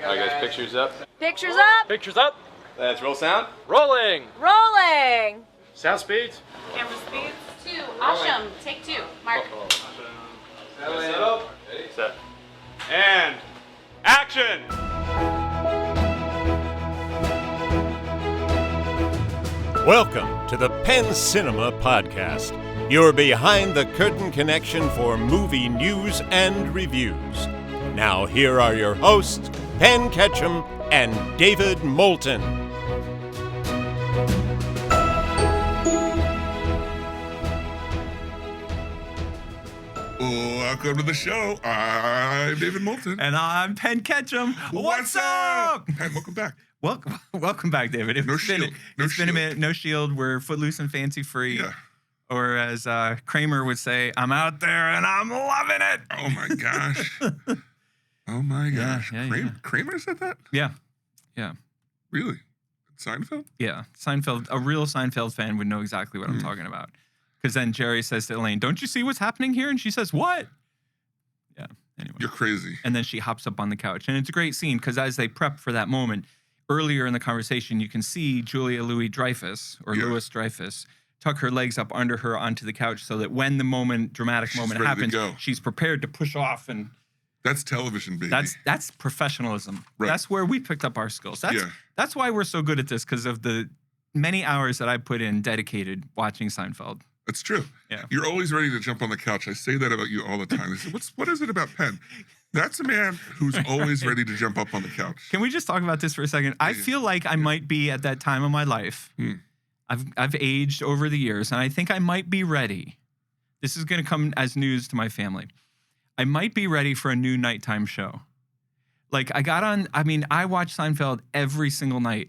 All right, guys, pictures up. Pictures up. Pictures up. Let's roll sound. Rolling. Rolling. Sound speeds. Camera speeds. 2. Asham. Take 2. Mark. Settle. Set. And action. Welcome to the Penn Cinema Podcast, your behind-the-curtain connection for movie news and reviews. Now here are your hosts, Penn Ketchum and David Moulton. Welcome to the show. I'm David Moulton. And I'm Penn Ketchum. What's up? Penn, welcome back. Welcome back, David. No shield. It's been a minute. No shield. We're footloose and fancy free. Yeah. Or as Kramer would say, I'm out there and I'm loving it. Oh my gosh. Oh my gosh. Yeah. Kramer said that? Yeah. Really? Seinfeld? Yeah. Seinfeld, a real Seinfeld fan would know exactly what I'm talking about. Because then Jerry says to Elaine, don't you see what's happening here? And she says, what? Yeah. Anyway. You're crazy. And then she hops up on the couch. And it's a great scene because as they prep for that moment, earlier in the conversation, you can see Julia Louis-Dreyfus, or Louis-Dreyfus, tuck her legs up under her onto the couch so that when the dramatic moment ready to happens, go. she's prepared to push off. And That's television, baby. that's professionalism. Right. That's where we picked up our skills. That's why we're so good at this, because of the many hours that I put in dedicated watching Seinfeld. That's true. Yeah. You're always ready to jump on the couch. I say that about you all the time. I say, what is it about Penn? That's a man who's always ready to jump up on the couch. Can we just talk about this for a second? I feel like I might be at that time of my life. I've aged over the years, and I think I might be ready. This is going to come as news to my family. I might be ready for a new nighttime show. Like I watch Seinfeld every single night,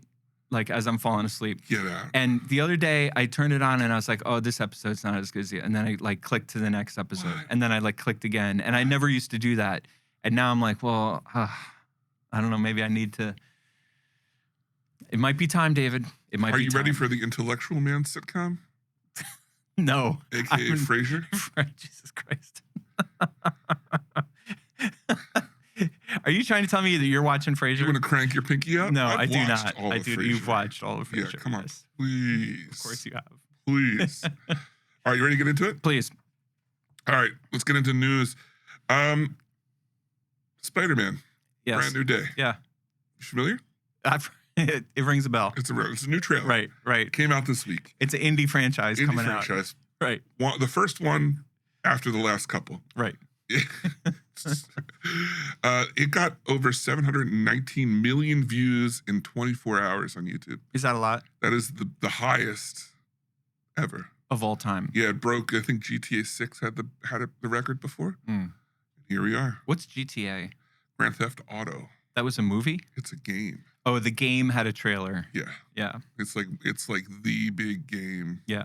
like as I'm falling asleep. Get out. And the other day I turned it on and I was like, oh, this episode's not as good as the other. And then I like clicked to the next episode. What? And then I like clicked again. And I never used to do that. And now I'm like, well, I don't know. Maybe I need to. It might be time, David. It might be time. Are you ready for the Intellectual Man sitcom? No. AKA Frasier? Jesus Christ. Are you trying to tell me that you're watching Frasier? You want to crank your pinky out? No, I've I do watched not. all I of do. Frasier. You've watched all of Frasier. Yeah, come on. Yes. Please. Of course you have. Please. All right, you ready to get into it? Please. All right, let's get into news. Spider-Man. Yes. Brand new day. Yeah. You familiar? It rings a bell. It's a new trailer. Right. Came out this week. It's an indie franchise coming out. Right. The first one after the last couple. Right. It got over 719 million views in 24 hours on YouTube. Is that a lot? That is the highest ever. Of all time. Yeah, it broke. I think GTA 6 had the record before. Here we are. What's GTA? Grand Theft Auto. That was a movie? It's a game. Oh, the game had a trailer. Yeah. Yeah. It's like the big game. Yeah.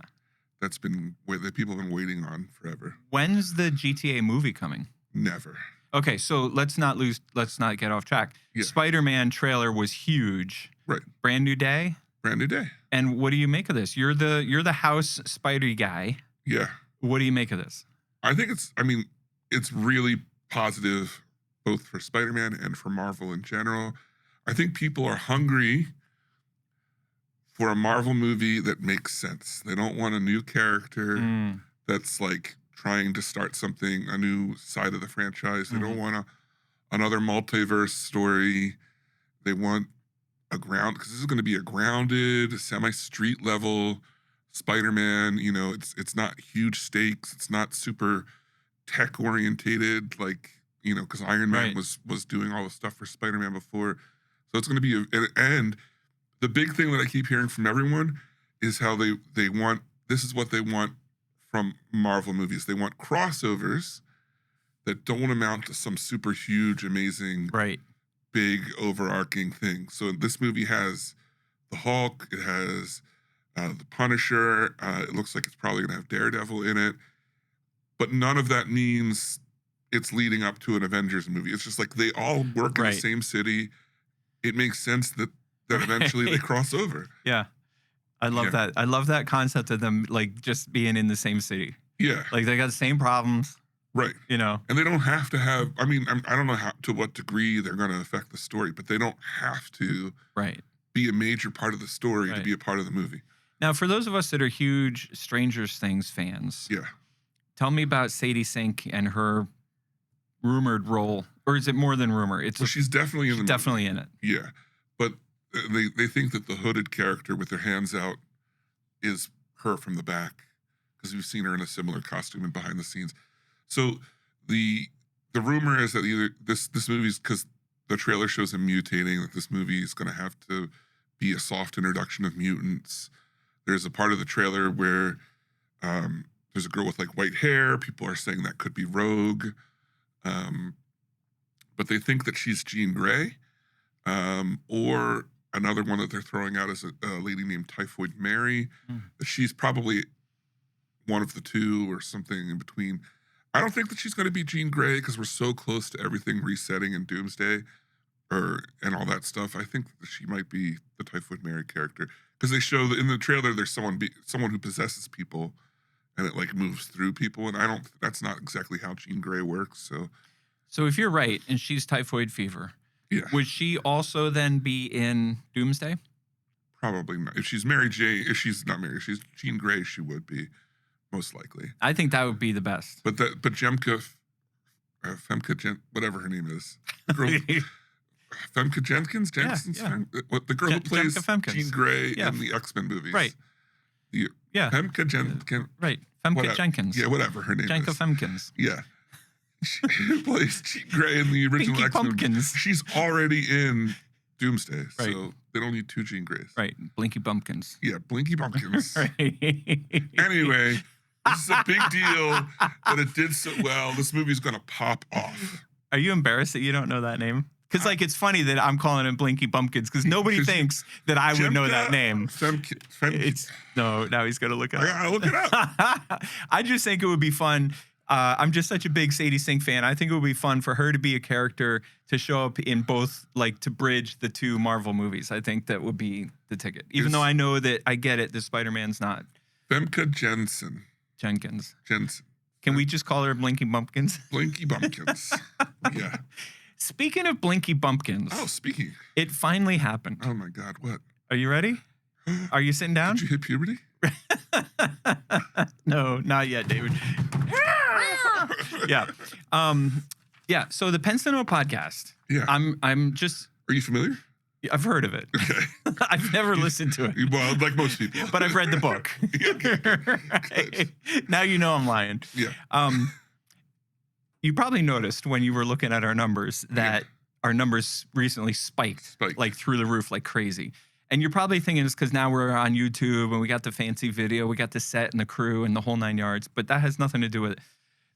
That people have been waiting on forever. When's the GTA movie coming? Never. Okay, so let's not get off track. Yeah. Spider-Man trailer was huge. Right. Brand new day. Brand new day. And what do you make of this? You're the house Spidey guy. Yeah. What do you make of this? I think it's really positive both for Spider-Man and for Marvel in general. I think people are hungry for a Marvel movie that makes sense. They don't want a new character that's like trying to start something, a new side of the franchise. They don't want another multiverse story. They want because this is going to be a grounded, semi-street level Spider-Man. You know, it's not huge stakes. It's not super tech orientated, like, you know, because Iron Man was doing all the stuff for Spider-Man before. So it's going to be and the big thing that I keep hearing from everyone is how they want, this is what they want from Marvel movies. They want crossovers that don't amount to some super huge, amazing, big, overarching thing. So this movie has the Hulk, it has the Punisher, it looks like it's probably going to have Daredevil in it, but none of that means it's leading up to an Avengers movie. It's just like they all work in the same city. It makes sense that eventually they cross over. Yeah. I love that. I love that concept of them like just being in the same city. Yeah. Like they got the same problems. Right. You know? And they don't have to have, I mean, I don't know to what degree they're going to affect the story, but they don't have to Right. be a major part of the story to Right. be a part of the movie. Now, for those of us that are huge Stranger Things fans, Yeah. tell me about Sadie Sink and her rumored role. Or is it more than rumor? It's Well, she's definitely in the movie. definitely in it. Yeah. But they think that the hooded character with their hands out is her from the back because we've seen her in a similar costume and behind the scenes. So the rumor is that either this movie's, because the trailer shows him mutating, that this movie is going to have to be a soft introduction of mutants. There's a part of the trailer where there's a girl with like white hair. People are saying that could be Rogue. But they think that she's Jean Grey. Or another one that they're throwing out is a lady named Typhoid Mary. She's probably one of the two or something in between. I don't think that she's going to be Jean Grey because we're so close to everything resetting in Doomsday and all that stuff. I think that she might be the Typhoid Mary character because they show that in the trailer there's someone who possesses people and it like moves through people, and that's not exactly how Jean Grey works. So if you're right and she's typhoid fever, yeah, would she also then be in Doomsday? probably not. If she's Mary Jane, if she's not Mary, if she's Jean Grey, she would be most likely. I think that would be the best. But Femke whatever her name is, the girl, Femke Jenkins, Yeah. The girl who plays Jennifer Femkes. Jean Grey Yeah. in the X-Men movies, Right. Yeah. Femke Jenkins, Right. Femke whatever. Jenkins. Yeah, whatever her name Jenka is. Femkins. Yeah, she plays Jean Grey in the original Pinky X-Men. Pumpkins. She's already in Doomsday, Right. so they don't need two Jean Greys. Right. Blinky Bumpkins. Yeah, Blinky Bumpkins. Right. Anyway, this is a big deal that it did so well. This movie's gonna pop off. Are you embarrassed that you don't know that name? Because like it's funny that I'm calling him Blinky Bumpkins because nobody thinks that I would know that name. It's no. Now he's gonna look it I up. gotta look it up. I just think it would be fun. I'm just such a big Sadie Sink fan. I think it would be fun for her to be a character to show up in both, like to bridge the two Marvel movies. I think that would be the ticket. Even though I know that I get it, the Spider-Man's not Femke Jenkins. Jensen. Can we just call her Blinky Bumpkins? Blinky Bumpkins. Yeah. Speaking of Blinky Bumpkins, Oh, speaking. it finally happened. Oh my God, what? Are you ready? Are you sitting down? Did you hit puberty? No, not yet, David. Yeah. Yeah. So the Penn Cinema podcast. Yeah. I'm just. Are you familiar? I've heard of it. Okay. I've never listened to it, Well, like most people. but I've read the book. Right? Now you know I'm lying. Yeah. You probably noticed when you were looking at our numbers that our numbers recently spiked like through the roof like crazy. And you're probably thinking it's because now we're on YouTube and we got the fancy video, we got the set and the crew and the whole 9 yards, but that has nothing to do with it.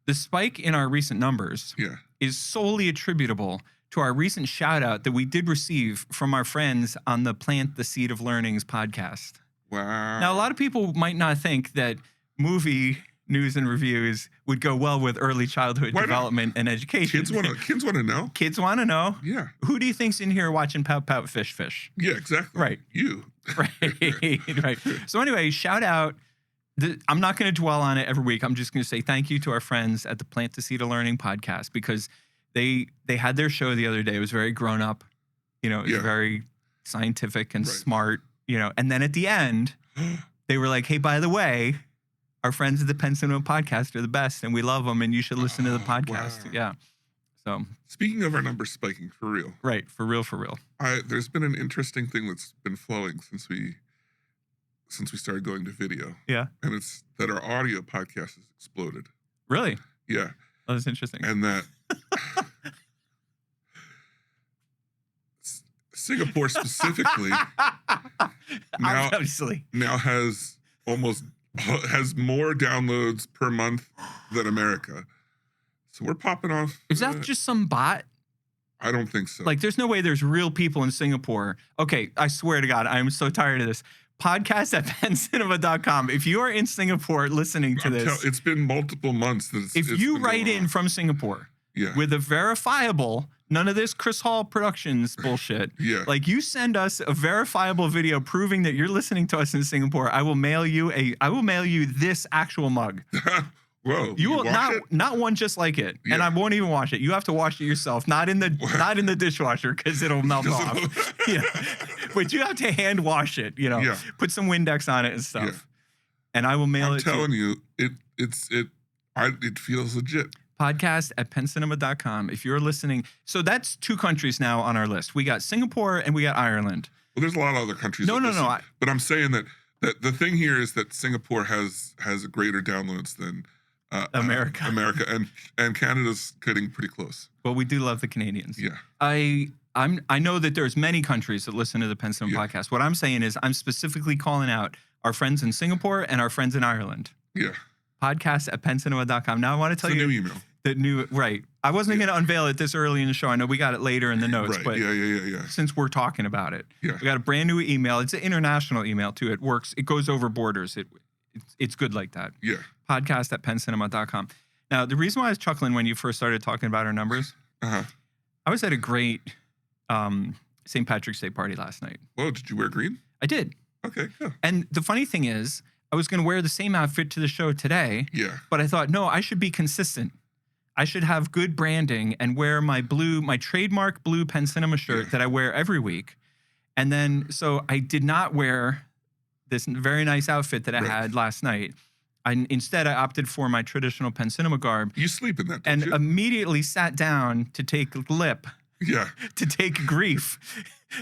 The spike in our recent numbers is solely attributable to our recent shout out that we did receive from our friends on the Plant the Seed of Learnings podcast. Wow. Now, a lot of people might not think that movie news and reviews would go well with early childhood development and education. Kids want to know. Kids want to know. Yeah. Who do you think's in here watching Pout Pout Fish Fish? Yeah, exactly. Right. You. Right. So anyway, shout out. I'm not going to dwell on it every week. I'm just going to say thank you to our friends at the Plant the Seed of Learning podcast because they had their show the other day. It was very grown up. You know, it was very scientific and smart, you know. And then at the end, they were like, hey, by the way, our friends at the Penn Cinema podcast are the best and we love them and you should listen to the podcast. Wow. Yeah. So speaking of our numbers spiking, for real. Right. For real, for real. There's been an interesting thing that's been flowing since we started going to video. Yeah. And it's that our audio podcast has exploded. Really? Yeah. Oh, that's interesting. And that Singapore specifically now has more downloads per month than America. So we're popping off. Is that just some bot? I don't think so. Like, there's no way there's real people in Singapore. Okay, I swear to God, I'm so tired of this. Podcast at pencinema.com. If you are in Singapore listening to this. It's been multiple months. If you write in from Singapore with a verifiable, none of this Chris Hall Productions bullshit. Like, you send us a verifiable video proving that you're listening to us in Singapore, I will mail you this actual mug. Whoa. You will wash it? not one just like it, and Yeah. I won't even wash it. You have to wash it yourself, not in the dishwasher because it'll melt off. Yeah, but you have to hand wash it. Yeah. Put some Windex on it and stuff, Yeah. and I will mail I'm it. telling you, it feels legit. Podcast@pencinema.com. If you're listening, so that's 2 countries now on our list. We got Singapore and we got Ireland. Well, there's a lot of other countries. No. But I'm saying that the thing here is that Singapore has a greater downloads than America. and Canada's getting pretty close. Well, we do love the Canadians. Yeah. I know that there's many countries that listen to the Pen Cinema podcast. What I'm saying is I'm specifically calling out our friends in Singapore and our friends in Ireland. Yeah. Podcast@pencinema.com. Now I want to tell It's a you new email. the new right. I wasn't going to unveil it this early in the show. I know we got it later in the notes, Right. but Yeah. since we're talking about it, Yeah. we got a brand new email. It's an international email too. It works. It goes over borders. It's good like that. Yeah. Podcast@pencinema.com. Now, the reason why I was chuckling when you first started talking about our numbers, Uh-huh. I was at a great St. Patrick's Day party last night. Whoa, did you wear green? I did. Okay, yeah. And the funny thing is, I was going to wear the same outfit to the show today, Yeah. but I thought, no, I should be consistent. I should have good branding and wear my trademark blue Pen Cinema shirt that I wear every week. And then, so I did not wear this very nice outfit that I had last night. Instead, I opted for my traditional Pen Cinema garb. You sleep in that, don't And you? immediately sat down to take lip, Yeah. to take grief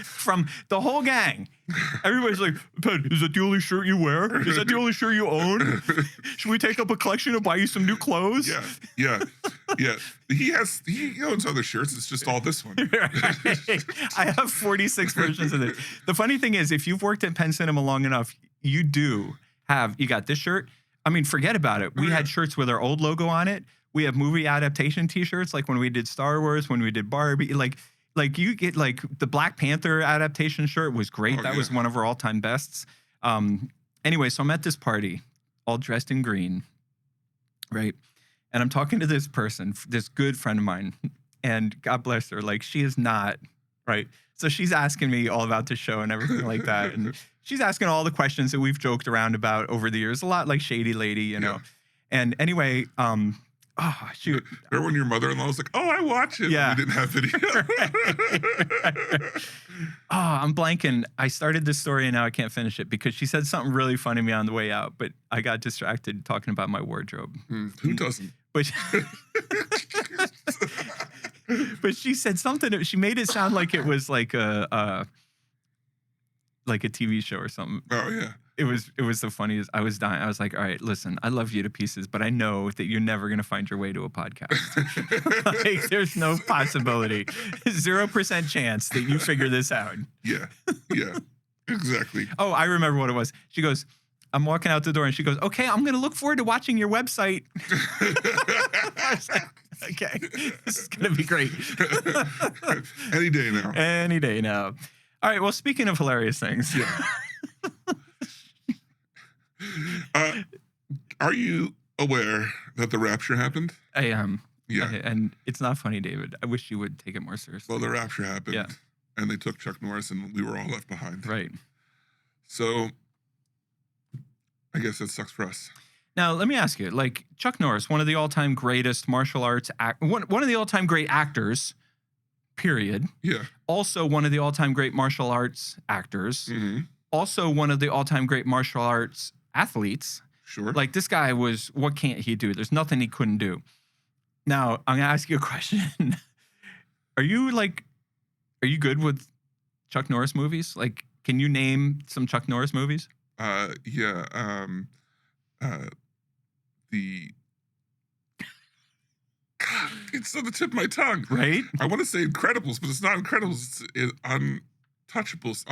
from the whole gang. Everybody's like, Pen, is that the only shirt you wear? Is that the only shirt you own? Should we take up a collection and buy you some new clothes? Yeah. He owns other shirts. It's just all this one. Right. I have 46 versions of it. The funny thing is, if you've worked at Pen Cinema long enough, you got this shirt. I mean, forget about it. We had shirts with our old logo on it. We have movie adaptation t-shirts, like when we did Star Wars, when we did Barbie, like you get like the Black Panther adaptation shirt was great. That was one of our all-time bests. Anyway, so I'm at this party, all dressed in green, right? And I'm talking to this person, this good friend of mine, and God bless her, like she is not, right? So she's asking me all about the show and everything like that. And she's asking all the questions that we've joked around about over the years, a lot like Shady Lady, you know. And anyway, oh, shoot. Remember when your mother-in-law was like, oh, I watch it. Yeah. We didn't have video. Oh, I'm blanking. I started this story and now I can't finish it because she said something really funny to me on the way out, but I got distracted talking about my wardrobe. Who doesn't? But but she said something. She made it sound like it was like a TV show or something. Oh yeah. It was the funniest. I was dying. I was like, all right, listen, I love you to pieces, but I know that you're never gonna find your way to a podcast. Like, there's no possibility, 0% chance that you figure this out. Yeah. Exactly. Oh, I remember what it was. She goes, I'm walking out the door and she goes, okay, I'm going to look forward to watching your website. I was like, okay, this is going to be great. Any day now. Any day now. All right, well, speaking of hilarious things. Yeah. Are you aware that the rapture happened? I am. Yeah. And it's not funny, David. I wish you would take it more seriously. Well, the rapture happened. Yeah. And they took Chuck Norris and we were all left behind. Right. So I guess that sucks for us. Now, let me ask you, like Chuck Norris, one of the all-time greatest martial arts, one of the all-time great actors, period. Yeah. Also one of the all-time great martial arts actors. Mm-hmm. Also one of the all-time great martial arts athletes. Sure. Like this guy what can't he do? There's nothing he couldn't do. Now, I'm going to ask you a question. Are you good with Chuck Norris movies? Like, can you name some Chuck Norris movies? Yeah. God, it's on the tip of my tongue. Right? I want to say Incredibles, but it's not Incredibles. It's Untouchables.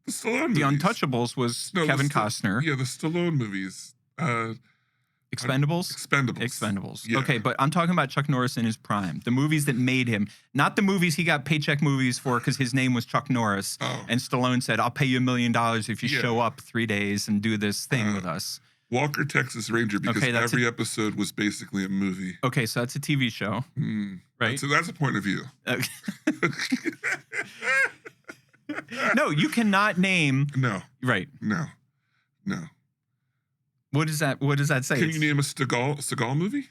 The Stallone The movies. Untouchables was No, Kevin the Costner. Yeah, the Stallone movies. Expendables? Expendables. Yeah. Okay, but I'm talking about Chuck Norris in his prime. The movies that made him. Not the movies he got paycheck movies for because his name was Chuck Norris. Oh. And Stallone said, I'll pay you $1 million if you show up 3 days and do this thing with us. Walker, Texas Ranger, because every episode was basically a movie. Okay, so that's a TV show. Right? So that's a point of view. Okay. No, you cannot name. No. Right. No. What does that say? Can you name a Seagal movie?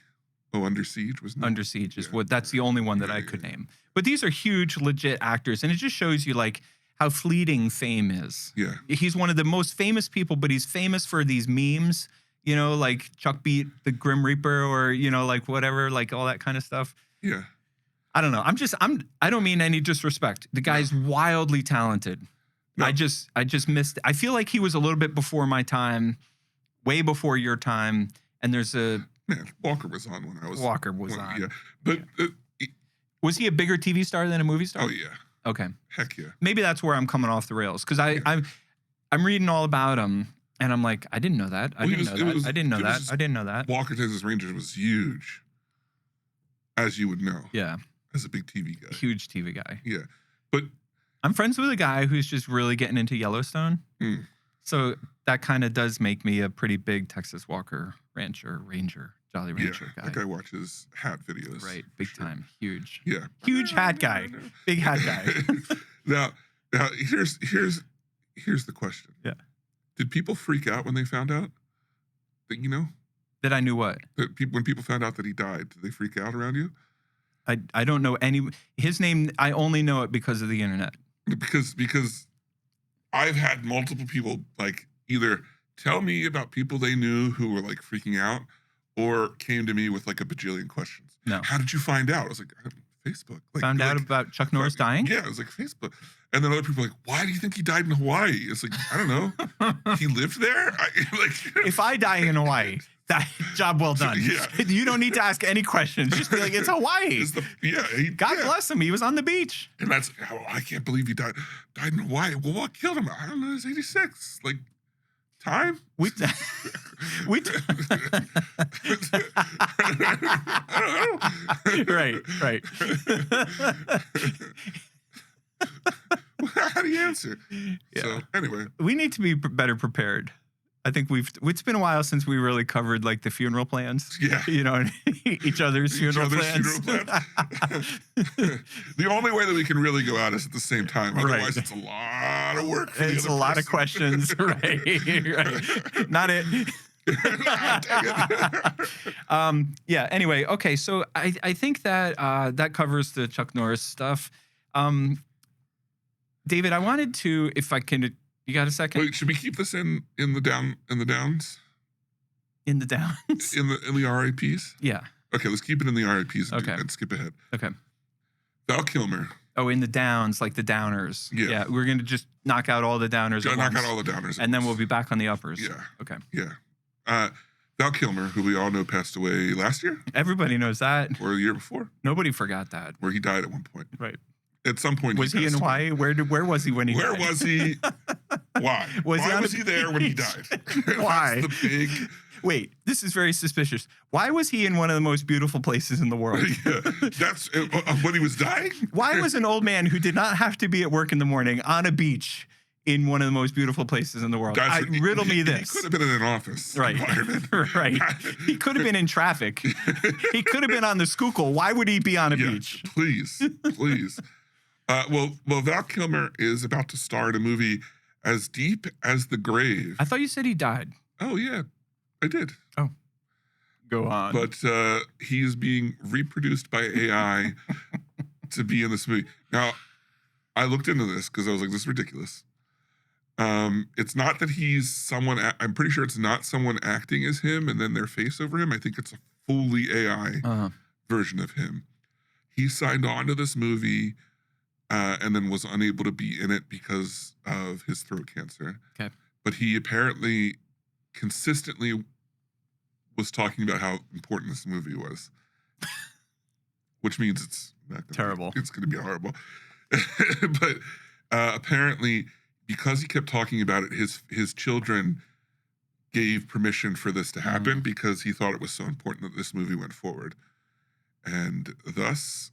Oh, Under Siege was Under Siege is that's the only one that I could name. But these are huge, legit actors, and it just shows you like how fleeting fame is. Yeah. He's one of the most famous people, but he's famous for these memes, like Chuck beat the Grim Reaper or, like whatever, like all that kind of stuff. Yeah. I don't know. I don't mean any disrespect. The guy's wildly talented. No. I just missed it. I feel like he was a little bit before my time, way before your time. And there's Man, Walker was on when I was. Walker was on. Yeah. But. Was he a bigger TV star than a movie star? Oh, yeah. Okay. Heck yeah. Maybe that's where I'm coming off the rails. Because I'm reading all about him. And I'm like, I didn't know that. I didn't know that. Walker Texas Rangers was huge, as you would know. Yeah. As a big TV guy. Huge TV guy. Yeah. But I'm friends with a guy who's just really getting into Yellowstone. So that kind of does make me a pretty big Texas Walker Ranger, Jolly Rancher guy. That guy watches hat videos. Right. Big time. Huge. Yeah. Huge hat guy. Big hat guy. Now here's the question. Yeah. Did people freak out when they found out that That I knew what? When people found out that he died, did they freak out around you? I don't know his name. I only know it because of the internet. Because I've had multiple people like either tell me about people they knew who were like freaking out or came to me with like a bajillion questions. No. How did you find out? I was like, Facebook. Found out about Chuck Norris dying? Yeah, it was like Facebook. And then other people were like, why do you think he died in Hawaii? It's like, I don't know. He lived there? If I die in Hawaii, that job well done. Yeah. You don't need to ask any questions. Just be like, it's Hawaii. God bless him. He was on the beach. And that's, I can't believe he died in Hawaii. Well, what killed him? I don't know. He's 86. Like, time? We Right. How do you answer? Yeah. So, anyway. We need to be better prepared. I think it's been a while since we really covered like the funeral plans. Yeah. Each other's funeral plans. The only way that we can really go out is at the same time. Otherwise, Right. it's a lot of work. It's a lot of questions. Right. Not it. Yeah. Anyway. Okay. So I think that that covers the Chuck Norris stuff. David, I wanted to, if I can, you got a second? Wait, should we keep this in the downs? In the downs? In the RIPs? Yeah. Okay, let's keep it in the RIPs and skip ahead. Okay. Val Kilmer. Oh, in the downs, like the downers. Yeah. We're going to just knock out all the downers. Knock out all the downers. And then we'll be back on the uppers. Yeah. Okay. Yeah. Val Kilmer, who we all know passed away last year. Everybody knows that. Or the year before. Nobody forgot that. Where he died at one point. Right. At some point, was he in Hawaii? Where was he when he died? Where was he? Why? Why was he there when he died? Why? That's the big. Wait, this is very suspicious. Why was he in one of the most beautiful places in the world? Yeah, that's when he was dying. Why was an old man who did not have to be at work in the morning on a beach in one of the most beautiful places in the world? Riddle me this. He could have been in an office right. environment. Right. He could have been in traffic. He could have been on the Schuylkill. Why would he be on a beach? Please. Well, Val Kilmer is about to star in a movie as deep as the grave. I thought you said he died. Oh, yeah, I did. Oh, go on. But he is being reproduced by AI to be in this movie. Now, I looked into this because I was like, this is ridiculous. It's not that he's someone, I'm pretty sure it's not someone acting as him and then their face over him. I think it's a fully AI version of him. He signed on to this movie and then was unable to be in it because of his throat cancer. Okay. But he apparently consistently was talking about how important this movie was, which means it's not terrible. It's going to be horrible. But apparently, because he kept talking about it, his children gave permission for this to happen because he thought it was so important that this movie went forward. And thus,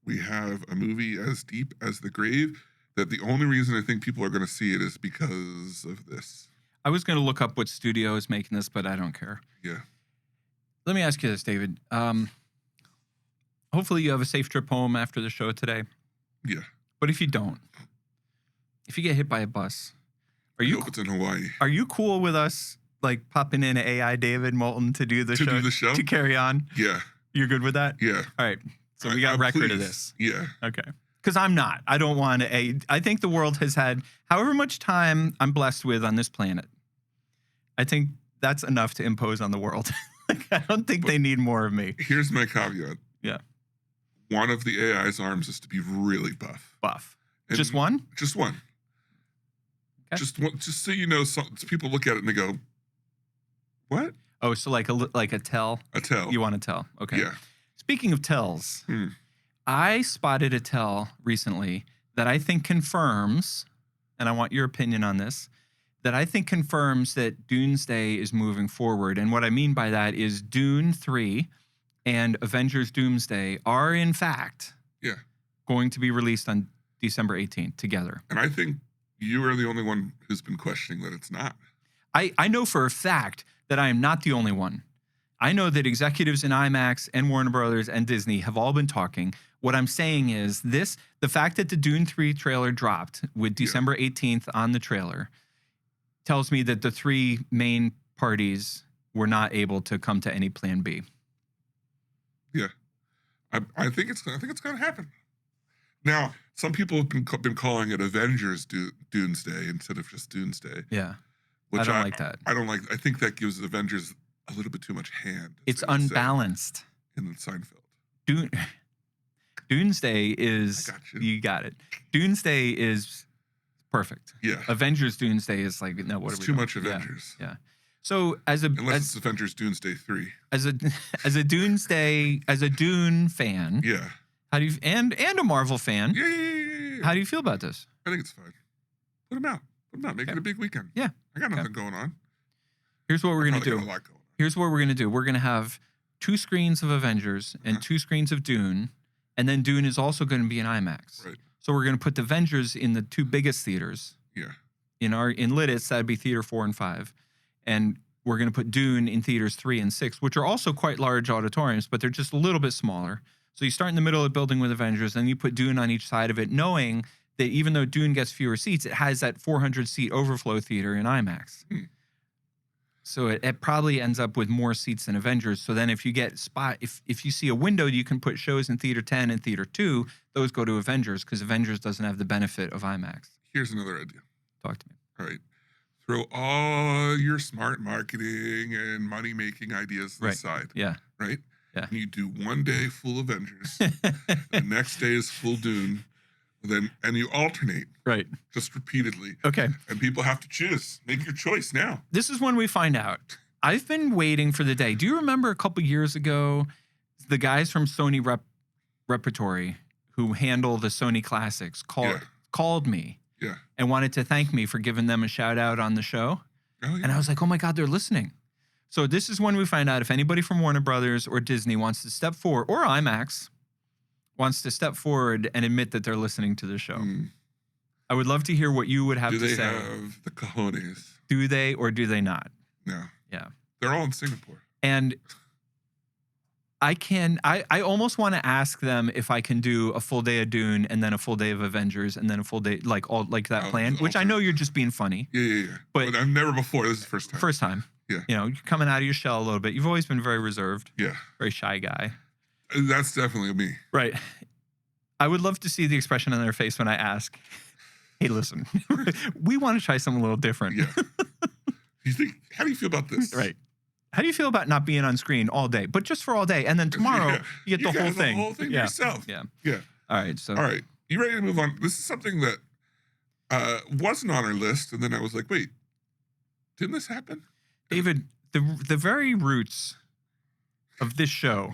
we have a movie as deep as the grave that the only reason I think people are going to see it is because of this. I was going to look up what studio is making this, but I don't care. Yeah. Let me ask you this, David. Hopefully you have a safe trip home after the show today. Yeah. But if you don't, if you get hit by a bus, I hope it's in Hawaii. Are you cool with us like popping in AI David Moulton to do the show? To carry on? Yeah. You're good with that? Yeah. All right. So we got I'm record of pleased. this. Yeah. Okay. Because I'm not. I don't want to. I think the world has had however much time I'm blessed with on this planet. I think that's enough to impose on the world. Like, I don't think they need more of me. Here's my caveat. Yeah. One of the AI's arms is to be really buff. And Just one? Just one. Okay. Just so you know, some people look at it and they go, "What?" Oh, so like a tell? A tell. You want to tell? Okay. Yeah. Speaking of tells, I spotted a tell recently that I think confirms, and I want your opinion on this, that I think confirms that Doomsday is moving forward. And what I mean by that is Dune 3 and Avengers Doomsday are, in fact, going to be released on December 18th together. And I think you are the only one who's been questioning that it's not. I know for a fact that I am not the only one. I know that executives in IMAX and Warner Brothers and Disney have all been talking. What I'm saying is the fact that the Dune 3 trailer dropped with December 18th on the trailer tells me that the three main parties were not able to come to any plan B. Yeah. I think it's going to happen. Now, some people have been calling it Avengers Doomsday instead of just Doomsday. Yeah. Which I don't like that. I don't like. I think that gives Avengers a little bit too much hand. It's unbalanced. In Seinfeld. Doomsday is. I got you. You got it. Doomsday is perfect. Yeah. Avengers Doomsday is like, no, what it's are we too doing? much Avengers. Yeah. So unless it's Avengers Doomsday 3. As a Dune fan. Yeah. How do you and a Marvel fan? Yeah. How do you feel about this? I think it's fine. Put them out. Make it a big weekend. Yeah. I got nothing going on. Here's what we're gonna do. Got a lot going on. Here's what we're gonna do. We're gonna have 2 screens of Avengers and 2 screens of Dune, and then Dune is also gonna be in IMAX. Right. So we're gonna put the Avengers in the 2 biggest theaters. Yeah. In Lidditz, that'd be theater 4 and 5, and we're gonna put Dune in theaters 3 and 6, which are also quite large auditoriums, but they're just a little bit smaller. So you start in the middle of the building with Avengers, and you put Dune on each side of it, knowing that even though Dune gets fewer seats, it has that 400-seat overflow theater in IMAX. So it probably ends up with more seats than Avengers. So then if you get if you see a window, you can put shows in theater 10 and theater 2. Those go to Avengers because Avengers doesn't have the benefit of IMAX. Here's another idea. Talk to me. All right. Throw all your smart marketing and money-making ideas aside. Yeah. Right? Yeah. And you do one day full Avengers. The next day is full Dune. And you alternate. Right. Just repeatedly. Okay. And people have to choose. Make your choice now. This is when we find out. I've been waiting for the day. Do you remember a couple years ago, the guys from Sony Repertory who handle the Sony Classics called me and wanted to thank me for giving them a shout out on the show? Oh, yeah. And I was like, oh my God, they're listening. So this is when we find out if anybody from Warner Brothers or Disney wants to step forward, or IMAX wants to step forward and admit that they're listening to the show. I would love to hear what you would have to say. Do they have the cojones? Do they or do they not? No. Yeah. They're all in Singapore. And I almost want to ask them if I can do a full day of Dune and then a full day of Avengers and then a full day, like that plan, which I know you're just being funny. Yeah. But I've never before. This is the first time. First time. Yeah. You know, you're coming out of your shell a little bit. You've always been very reserved. Yeah. Very shy guy. That's definitely me. Right. I would love to see the expression on their face when I ask, hey, listen, we want to try something a little different. Yeah. How do you feel about this? Right. How do you feel about not being on screen all day, but just for all day? And then tomorrow you get the whole thing. The whole thing yourself. Yeah. Yeah. All right. So. All right. You ready to move on? This is something that wasn't on our list. And then I was like, wait, didn't this happen? David, the very roots of this show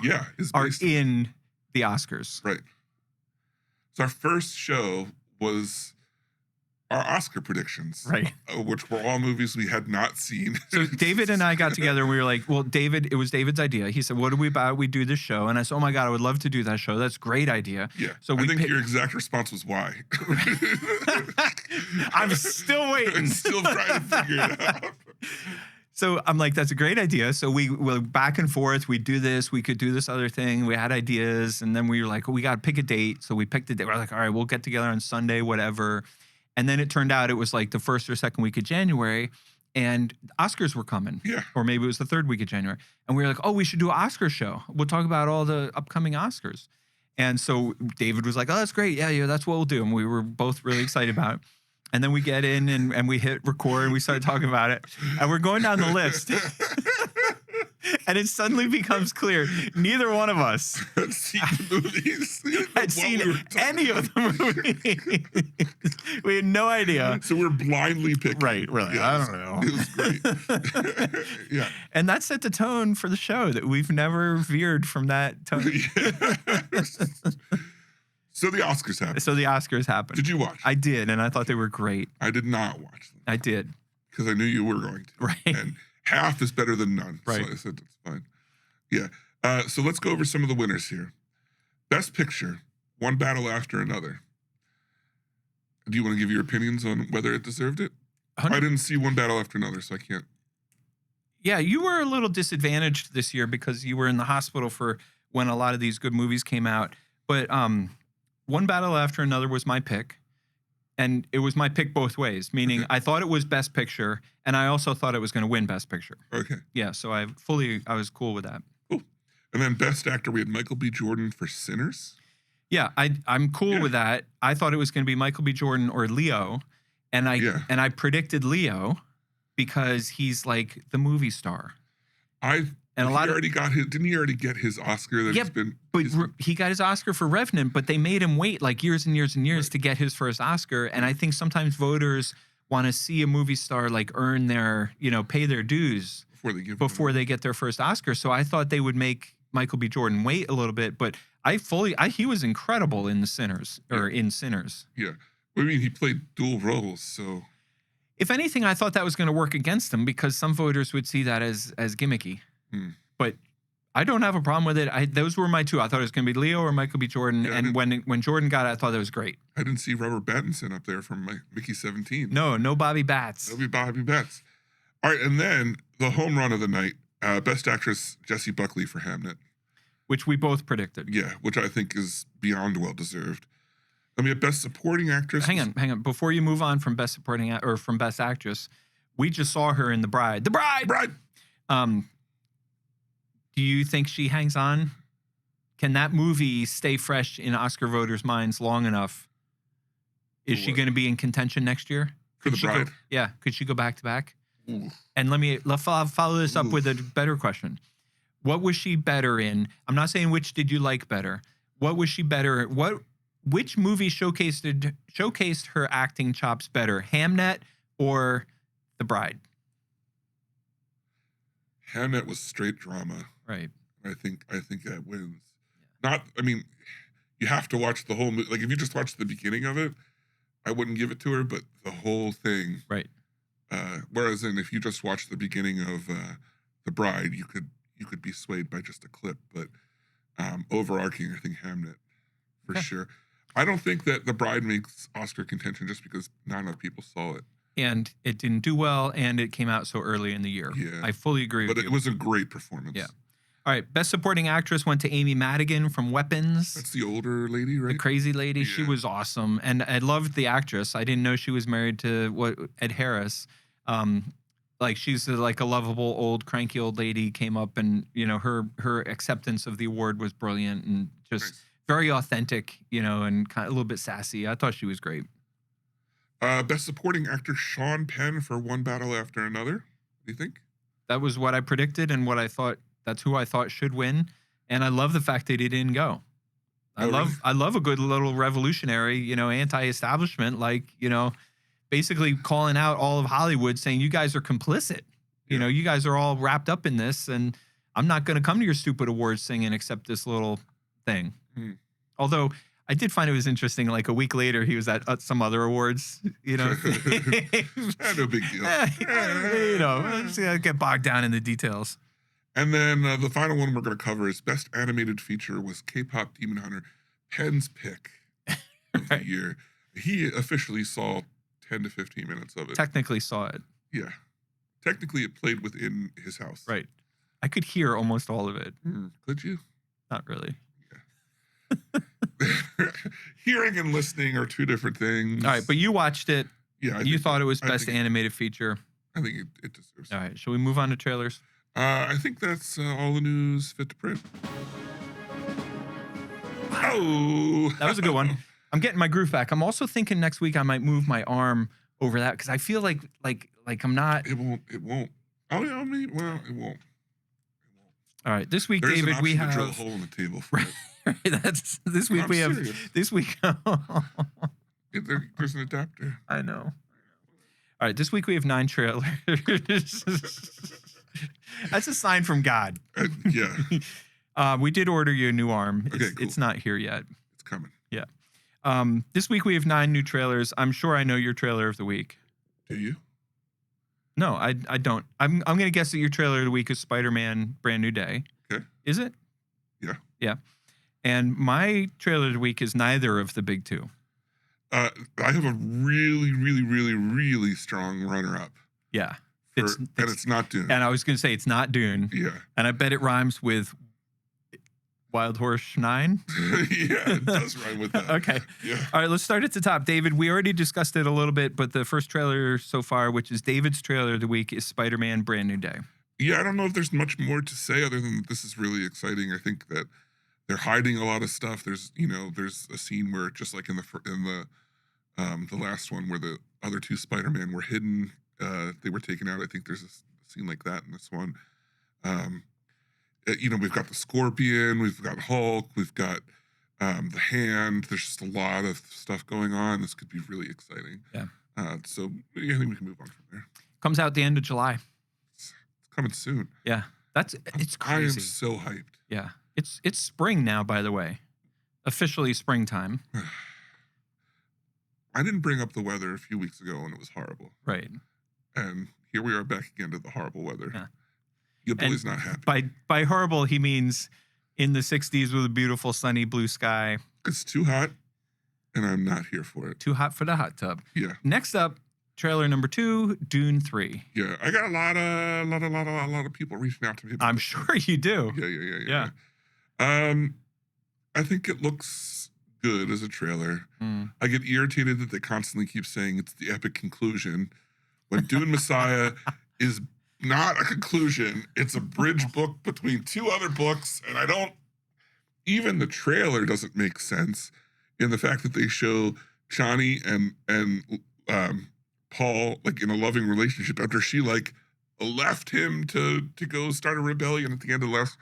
are in the Oscars. Right. So our first show was our Oscar predictions. Right. Which were all movies we had not seen. So David and I got together and we were like, well, it was David's idea. He said, what do we about we do this show? And I said, oh my God, I would love to do that show. That's a great idea. Yeah. So I think your exact response was why. I'm still waiting. I'm still trying to figure it out. So I'm like, that's a great idea. So we went back and forth. We do this. We could do this other thing. We had ideas. And then we were like, we got to pick a date. So we picked a date. We're like, all right, we'll get together on Sunday, whatever. And then it turned out it was like the first or second week of January. and Oscars were coming. Yeah. Or maybe it was the third week of January. And we were like, oh, we should do an Oscar show. We'll talk about all the upcoming Oscars. And so David was like, oh, that's great. Yeah, that's what we'll do. And we were both really excited about it. And then we get in and we hit record and we started talking about it. And we're going down the list. And it suddenly becomes clear neither one of us had seen the movies. had seen any of the movies. We had no idea. So we're blindly picking. Right. We're like, I don't know. It was great. Yeah. And that set the tone for the show that we've never veered from that tone. So the Oscars happened. So the Oscars happened. Did you watch? I did, and I thought they were great. I did not watch them. I did. Because I knew you were going to. Right. And half is better than none. Right. So I said, that's fine. Yeah. So let's go over some of the winners here. Best Picture, One Battle After Another. Do you want to give your opinions on whether it deserved it? I didn't see One Battle After Another, so I can't. Yeah, you were a little disadvantaged this year because you were in the hospital for when a lot of these good movies came out. But One Battle After Another was my pick. And it was my pick both ways, meaning Okay. I thought it was Best Picture, and I also thought it was going to win Best Picture. Okay. Yeah, so I was cool with that. Cool. And then Best Actor, we had Michael B. Jordan for Sinners. Yeah, I'm cool Yeah. with that. I thought it was going to be Michael B. Jordan or Leo, and I predicted Leo because he's like the movie star. And Didn't he already get his Oscar? That Yeah, he's been, But he got his Oscar for Revenant, but they made him wait like years and years and years Right. to get his first Oscar. And I think sometimes voters want to see a movie star like earn their, pay their dues before they get their first Oscar. So I thought they would make Michael B. Jordan wait a little bit, but he was incredible in Sinners. Yeah. I mean, he played dual roles, so. If anything, I thought that was going to work against him because some voters would see that as gimmicky. But I don't have a problem with it. Those were my two. I thought it was going to be Leo or Michael B. Jordan. Yeah, and when Jordan got it, I thought that was great. I didn't see Robert Pattinson up there from Mickey 17. No Bobby Batts. That'll be Bobby Betts. All right, and then the home run of the night, Best Actress Jessie Buckley for Hamnet. Which we both predicted. Yeah, which I think is beyond well-deserved. I mean, Best Supporting Actress. Hang on. Before you move on from Best Supporting or from Best Actress, we just saw her in The Bride. The Bride! Bride! Do you think she hangs on? Can that movie stay fresh in Oscar voters' minds long enough? Is she going to be in contention next year? For The Bride? Could she go back to back? Ooh. And let's follow this up with a better question. What was she better in? I'm not saying which did you like better. What was she better? Which movie showcased her acting chops better? Hamnet or The Bride? Hamnet was straight drama. Right. I think that wins. You have to watch the whole movie. Like, if you just watch the beginning of it, I wouldn't give it to her, but the whole thing. Right. Whereas if you just watch the beginning of The Bride, you could be swayed by just a clip. But overarching, I think Hamnet for sure. I don't think that The Bride makes Oscar contention just because not enough people saw it. And it didn't do well, and it came out so early in the year. Yeah. I fully agree with you. But it was a great performance. Yeah. All right, Best Supporting Actress went to Amy Madigan from Weapons. That's the older lady, right? The crazy lady. Yeah. She was awesome. And I loved the actress. I didn't know she was married to Ed Harris. She's like a lovable old cranky old lady, came up and, her acceptance of the award was brilliant and just very authentic, and kind of a little bit sassy. I thought she was great. Best Supporting Actor Sean Penn for One Battle After Another. What do you think? That was what I predicted and what I thought. That's who I thought should win, and I love the fact that he didn't go. I love a good little revolutionary, anti-establishment, basically calling out all of Hollywood, saying you guys are complicit. You guys are all wrapped up in this, and I'm not going to come to your stupid awards thing and accept this little thing. Although I did find it was interesting. Like a week later, he was at some other awards. No big deal. Just get bogged down in the details. And then the final one we're going to cover is Best Animated Feature was K-Pop Demon Hunter, Penn's pick of the year. He officially saw 10 to 15 minutes of it. Technically saw it. Yeah. Technically, it played within his house. Right. I could hear almost all of it. Could you? Not really. Hearing and listening are two different things. All right, but you watched it. Yeah. You thought it was Best Animated Feature. I think it deserves it. All right, shall we move on to trailers? I think that's all the news fit to print. Oh, That was a good one. I'm getting my groove back. I'm also thinking next week I might move my arm over that because I feel like I'm not. It won't. Oh, yeah, I mean, well, it won't. All right, this week, There's David, an we option to drill a have. hole in the table for it. That's this week I'm we have. serious. This week. There's an adapter. I know. All right, this week we have 9 trailers. That's a sign from God. Yeah, We did order you a new arm. Okay, It's, cool. it's not here yet. it's coming. Yeah. This week we have 9 new trailers. I'm sure I know your trailer of the week. Do you? No, I don't. I'm going to guess that your trailer of the week is Spider-Man Brand New Day. Okay. Is it? Yeah. Yeah. And my trailer of the week is neither of the big 2. I have a really strong runner-up. Yeah. And it's not Dune. And I was going to say it's not Dune. Yeah. And I bet it rhymes with Wild Horse 9. Yeah, it does rhyme with that. Okay. Yeah. All right, let's start at the top. David, we already discussed it a little bit, but the first trailer so far, which is David's trailer of the week, is Spider-Man Brand New Day. Yeah, I don't know if there's much more to say other than this is really exciting. I think that they're hiding a lot of stuff. There's a scene where just like in the last one where the other 2 Spider-Man were hidden, they were taken out. I think there's a scene like that in this one. We've got the Scorpion, we've got Hulk, we've got the Hand. There's just a lot of stuff going on. This could be really exciting. Yeah. So I think we can move on from there. Comes out the end of July. It's coming soon. Yeah. It's I am crazy. so hyped. Yeah. It's spring now, by the way. Officially springtime. I didn't bring up the weather a few weeks ago when it was horrible. Right. And here we are back again to the horrible weather. Yeah. Your boy's not happy. By horrible, he means in the 60s with a beautiful sunny blue sky. It's too hot, and I'm not here for it. Too hot for the hot tub. Yeah. Next up, trailer number 2, Dune 3. Yeah, I got a lot of people reaching out to me. About I'm this sure one. you do. Yeah. I think it looks good as a trailer. I get irritated that they constantly keep saying it's the epic conclusion when Dune Messiah is not a conclusion. It's a bridge book between 2 other books, and even the trailer doesn't make sense in the fact that they show Chani and Paul like in a loving relationship after she like left him to go start a rebellion at the end of the last.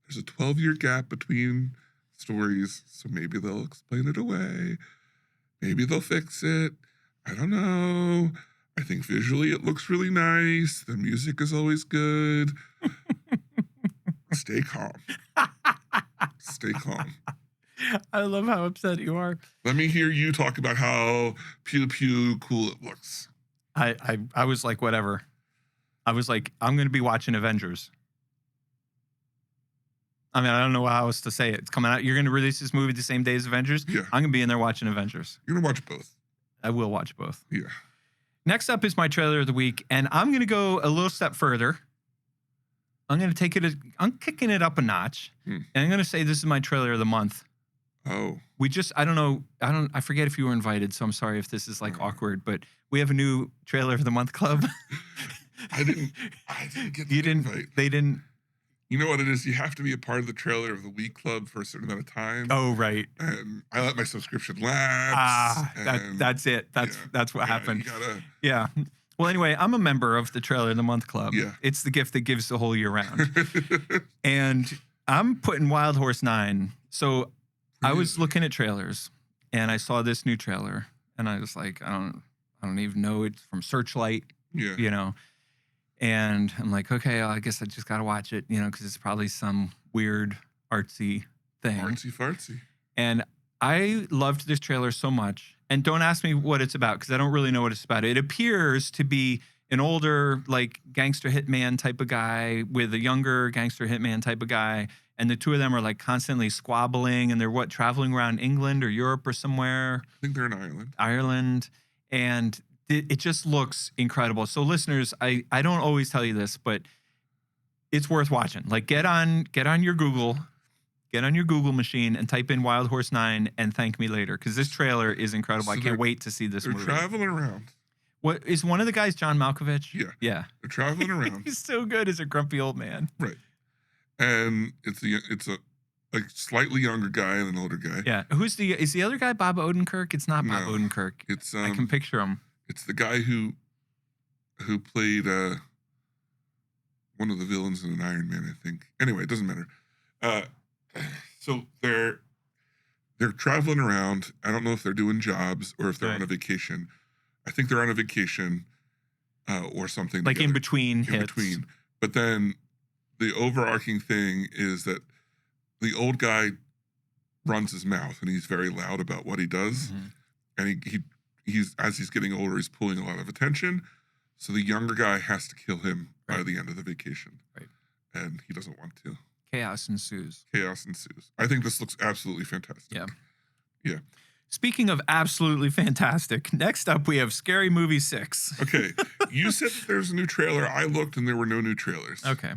There's a 12-year gap between stories, so maybe they'll explain it away. Maybe they'll fix it. I don't know. I think visually it looks really nice. The music is always good. Stay calm. Stay calm. I love how upset you are. Let me hear you talk about how pew pew cool it looks. I was like, whatever. I was like, I'm going to be watching Avengers. I mean, I don't know how else to say it. It's coming out. You're going to release this movie the same day as Avengers? Yeah. I'm going to be in there watching Avengers. You're going to watch both. I will watch both. Yeah. Next up is my trailer of the week, and I'm going to go a little step further. I'm kicking it up a notch, and I'm going to say this is my trailer of the month. Oh. I forget if you were invited, so I'm sorry if this is like awkward, but we have a new trailer of the month club. I didn't get the invite. They didn't. You know what it is? You have to be a part of the trailer of the week club for a certain amount of time. Oh, right. And I let my subscription lapse. That's it. That's what happened. You gotta, yeah. Well, anyway, I'm a member of the Trailer of the Month Club. Yeah. It's the gift that gives the whole year round. And I'm putting Wild Horse 9. So I was looking at trailers, and I saw this new trailer, and I was like, I don't even know. It's from Searchlight. Yeah. You know. And I'm like, okay, I guess I just got to watch it, because it's probably some weird artsy thing. Artsy fartsy. And I loved this trailer so much. And don't ask me what it's about because I don't really know what it's about. It appears to be an older, like, gangster hitman type of guy with a younger gangster hitman type of guy. And the two of them are, like, constantly squabbling. And they're, traveling around England or Europe or somewhere? I think they're in Ireland. Ireland. And it just looks incredible. So listeners, I don't always tell you this, but it's worth watching. Like get on your Google get on your Google machine and type in Wild Horse 9 and thank me later, because this trailer is incredible. So I can't wait to see this They're movie. traveling around. What is one of the guys, John Malkovich? Yeah. Yeah. They're traveling around. He's so good as a grumpy old man. Right. And it's a slightly younger guy and an older guy. Yeah. Is the other guy Bob Odenkirk? It's not Bob No. Odenkirk. It's I can picture him. It's the guy who played one of the villains in an Iron Man, I think. Anyway, it doesn't matter. So they're traveling around. I don't know if they're doing jobs or if they're on a vacation. I think they're on a vacation or something. Like together. in between In hits. between. But then the overarching thing is that the old guy runs his mouth and he's very loud about what he does. Mhm. And he's as he's getting older, he's pulling a lot of attention. So the younger guy has to kill him by the end of the vacation. Right. And he doesn't want to. Chaos ensues. Chaos ensues. I think this looks absolutely fantastic. Yeah. Yeah. Speaking of absolutely fantastic, next up we have Scary Movie 6. Okay. You said that there's a new trailer. I looked and there were no new trailers. Okay.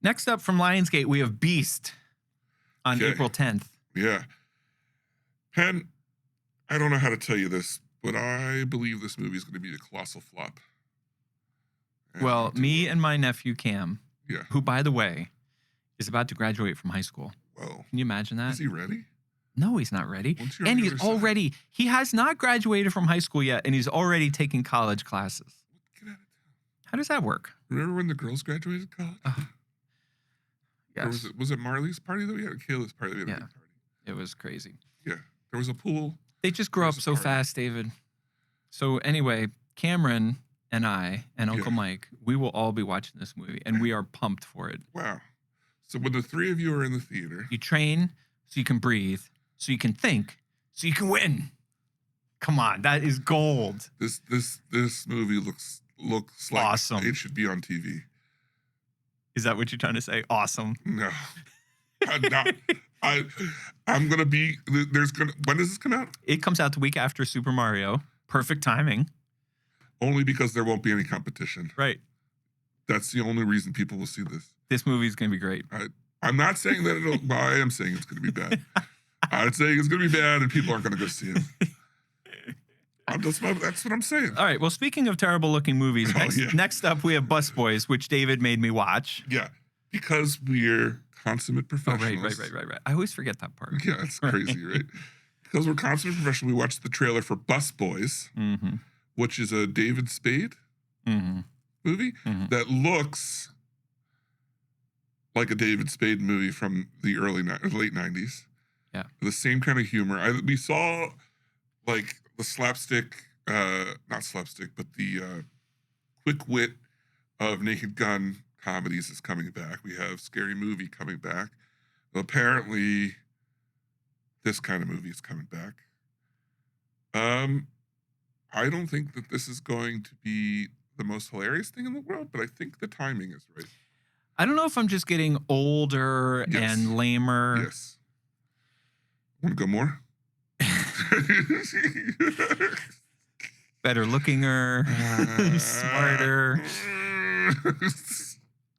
Next up from Lionsgate, we have Beast on Okay. April 10th. Yeah. Penn, I don't know how to tell you this, but I believe this movie is going to be a colossal flop. And Well, me and my nephew Cam, Yeah. who, by the way, is about to graduate from high school. Well, Can you imagine that? is he ready? No, he's not ready. Once you're And on the he's other side. he has not graduated from high school yet, and he's already taking college classes. Get out of town. How does that work? Remember when the girls graduated college? Or Yes, was it Marley's party that we had? Or Kayla's party that we had? Yeah. A big party. it was crazy. Yeah. There was a pool. They just grow up There's a so party. fast, David. So anyway, Cameron and I and Uncle Yeah. Mike, we will all be watching this movie, and we are pumped for it. Wow. So when the three of you are in the theater, You train so you can breathe, so you can think, so you can win. Come on, that is gold. this movie looks like Awesome. it should be on TV. Is that what you're trying to say? Awesome. No. I'm not. I'm gonna be. When does this come out? It comes out the week after Super Mario. Perfect timing. Only because there won't be any competition. Right. That's the only reason people will see this. This movie is going to be great. I'm not saying that it'll. Well, I am saying it's going to be bad. I'm saying it's going to be bad, and people aren't going to go see it. That's what I'm saying. All right. Well, speaking of terrible looking movies, Oh, next, yeah. next up we have Bus Boys, which David made me watch. Yeah, because we're consummate Oh, professionals. right. I always forget that part. Yeah, it's crazy, right? Because we're consummate professionals, we watched the trailer for Bus Boys, Mm-hmm. which is a David Spade Mm-hmm. movie Mhm. that looks like a David Spade movie from the late 90s. Yeah. The same kind of humor. We saw like the slapstick, not slapstick, but the quick wit of Naked Gun comedies is coming back. We have Scary Movie coming back. Apparently, this kind of movie is coming back. I don't think that this is going to be the most hilarious thing in the world, but I think the timing is right. I don't know if I'm just getting older Yes. and lamer. Yes. Want to go more? Better lookinger, smarter.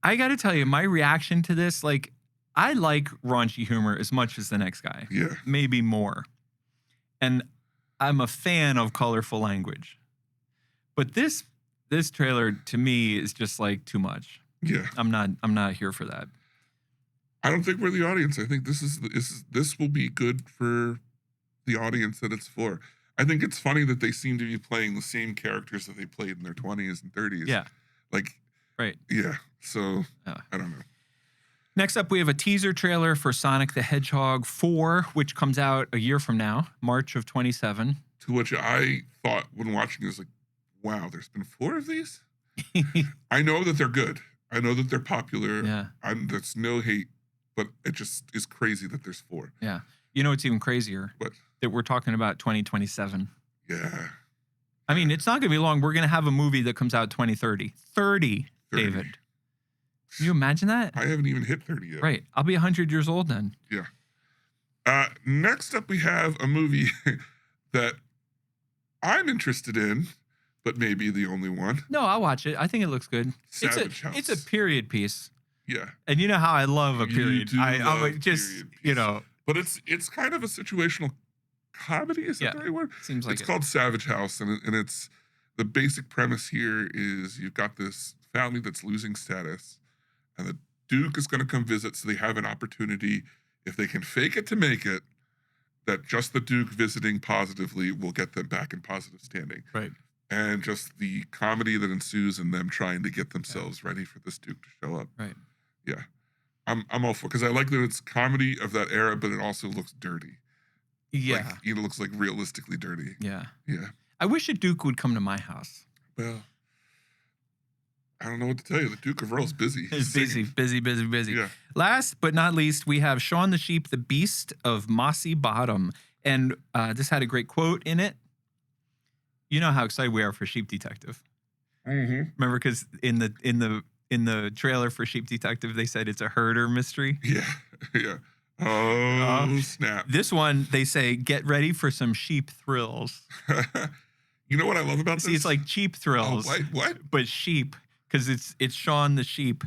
I got to tell you, my reaction to this, like, I like raunchy humor as much as the next guy, Yeah. maybe more. And I'm a fan of colorful language. But this trailer to me is just like too much. Yeah. I'm not here for that. I don't think we're the audience. I think this will be good for the audience that it's for. I think it's funny that they seem to be playing the same characters that they played in their 20s and 30s. Yeah. Like, Right. yeah. So, Yeah. I don't know. Next up, we have a teaser trailer for Sonic the Hedgehog 4, which comes out a year from now, March of 27. To which I thought when watching is like, wow, there's been 4 of these? I know that they're good. I know that they're popular. Yeah. That's no hate, but it just is crazy that there's 4. Yeah. You know what's even crazier? What? That we're talking about 2027. Yeah. I mean, it's not going to be long. We're going to have a movie that comes out 2030. 30, 30. David. Can you imagine that? I haven't even hit 30 yet. Right. I'll be 100 years old then. Yeah. Next up, we have a movie that I'm interested in, but maybe the only one. No, I'll watch it. I think it looks good. Savage House. It's a period piece. Yeah. And you know how I love a period. do I'm love like, just, period you pieces. know, But it's kind of a situational comedy. Is that Yeah. the right word? seems like It's it. called Savage House, and it's the basic premise here is you've got this family that's losing status, and the Duke is going to come visit, so they have an opportunity, if they can fake it to make it, that just the Duke visiting positively will get them back in positive standing. Right. And just the comedy that ensues in them trying to get themselves ready for this Duke to show up. Right. Yeah. I'm all for, because I like that it's comedy of that era, but it also looks dirty. Yeah. Like, it looks like realistically dirty. Yeah. Yeah. I wish a Duke would come to my house. Well, I don't know what to tell you. The Duke of Earl's busy. It's busy. Yeah. Last but not least, we have Shaun the Sheep, the Beast of Mossy Bottom. And this had a great quote in it. You know how excited we are for Sheep Detective. Mm-hmm. Remember, because in the trailer for Sheep Detective, they said it's a herder mystery. Yeah. Yeah. Oh, snap. This one, they say, get ready for some sheep thrills. You know what I love about this? See, it's like cheap Oh, thrills, what? but sheep, because it's Shaun the Sheep.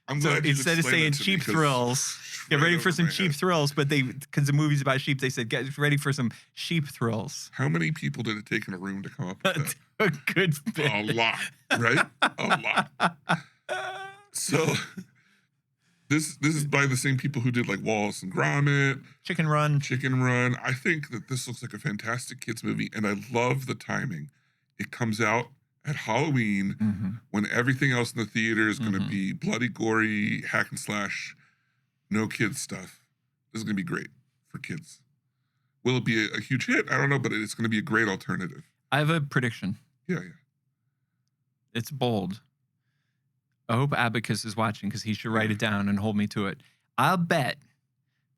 I'm So glad you instead of explained saying that to me, cheap 'cause thrills, get right ready for over some my cheap head. thrills, but because the movie's about sheep, they said, get ready for some sheep thrills. How many people did it take in a room to come up with that? A good bit. A lot, right? A lot. So this is by the same people who did like Wallace and Gromit, Chicken Run. Chicken Run. I think that this looks like a fantastic kids movie, and I love the timing. It comes out at Halloween when everything else in the theater is going to be bloody, gory, hack and slash, no kids stuff. This is going to be great for kids. Will it be a huge hit? I don't know, but it's going to be a great alternative. I have a prediction. Yeah. It's bold. I hope Abacus is watching because he should write it down and hold me to it. I'll bet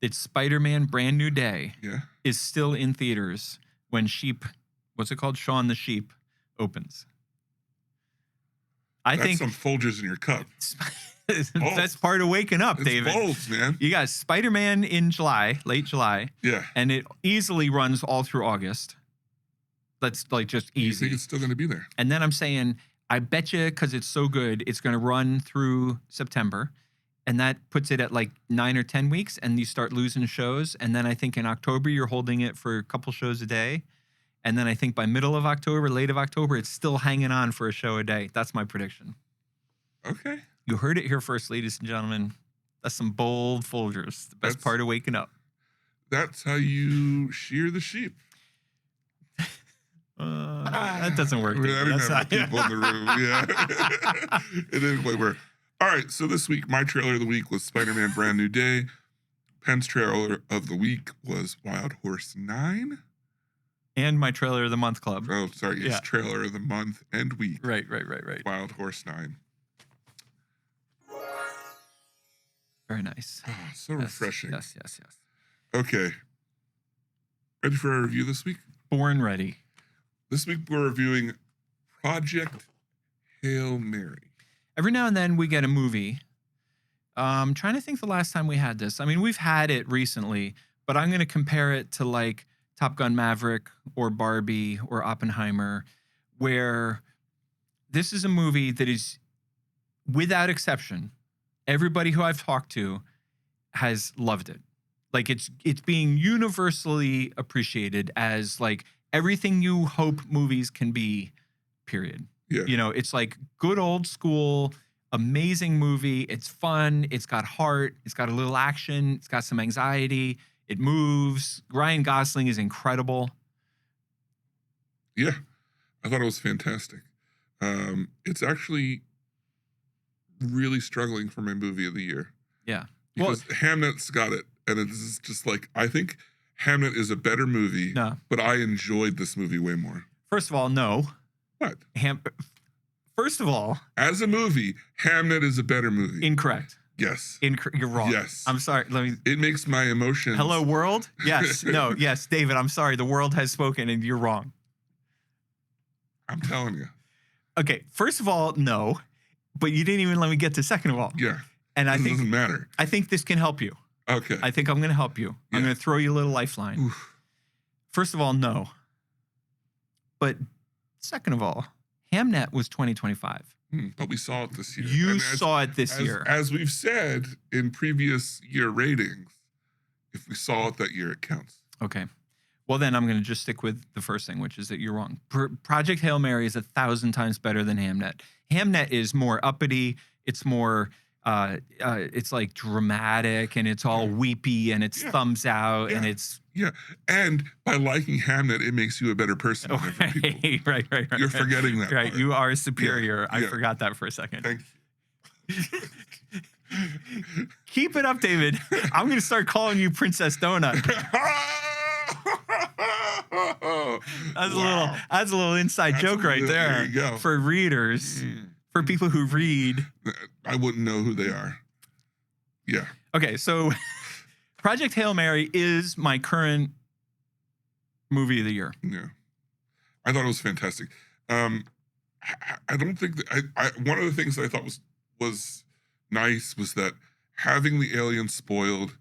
that Spider-Man Brand New Day Yeah. is still in theaters when what's it called? Shaun the Sheep opens. I That's think some Folgers in your cup. that's part of waking up, It's David. bold, man. You got Spider-Man in July, late July, Yeah. and it easily runs all through August. That's like just You easy. think it's still going to be there? And then I'm saying, I bet you, because it's so good, it's going to run through September. And that puts it at like 9 or 10 weeks, and you start losing shows. And then I think in October, you're holding it for a couple shows a day. And then I think by middle of October, late of October, it's still hanging on for a show a day. That's my prediction. Okay. You heard it here first, ladies and gentlemen. That's some bold Folgers. The best part of waking up. That's how you shear the sheep. That doesn't work. I mean, I David. didn't That's have the not- people in the room. Yeah. It didn't quite work. All right. So this week, my trailer of the week was Spider-Man Brand New Day. Penn's trailer of the week was Wild Horse 9. And my trailer of the month club. Oh, sorry. It's Yeah. trailer of the month and week. Right. Wild Horse 9. Very nice. Oh, so refreshing. Yes. Okay. Ready for our review this week? Born ready. This week we're reviewing Project Hail Mary. Every now and then we get a movie. I'm trying to think the last time we had this. I mean, we've had it recently, but I'm going to compare it to like Top Gun Maverick or Barbie or Oppenheimer, where this is a movie that is, without exception, everybody who I've talked to has loved it. Like it's being universally appreciated as like everything you hope movies can be, period. Yeah. You know, it's like good old school, amazing movie. It's fun. It's got heart. It's got a little action. It's got some anxiety. It moves. Ryan Gosling is incredible. Yeah. I thought it was fantastic. It's actually really struggling for my movie of the year. Yeah. Because Hamnet's got it. And it's just like, I think Hamnet is a better movie, No. but I enjoyed this movie way more. First of all, no. What? First of all, As a movie, Hamnet is a better movie. incorrect. Yes. You're wrong. Yes. I'm sorry. Let me. It makes my emotions. Hello, world? Yes. No. Yes, David, I'm sorry. The world has spoken and you're wrong. I'm telling you. Okay. First of all, no. But you didn't even let me get to second of all. Yeah. And It doesn't matter. I think this can help you. Okay. I think I'm going to help you. I'm Yeah. going to throw you a little lifeline. Oof. First of all, no. But second of all, Hamnet was 2025. But we saw it this year. You And saw it this year. As we've said in previous year ratings, if we saw it that year, it counts. Okay. Well, then I'm going to just stick with the first thing, which is that you're wrong. Project Hail Mary is 1,000 times better than Hamnet. Hamnet is more uppity. It's more, it's like dramatic, and it's all weepy, and it's thumbs out, and it's... Yeah, and by liking Hamnet, it makes you a better person than other people. Right. You're forgetting that Right, part. you are superior. Yeah, I yeah. forgot that for a second. Thank you. Keep it up, David. I'm going to start calling you Princess Donut. That's a little inside joke right there. There you go. For readers, for people who read. I wouldn't know who they are. Yeah. Okay, so Project Hail Mary is my current movie of the year. Yeah. I thought it was fantastic. I don't think that one of the things that I thought was nice was that having the aliens spoiled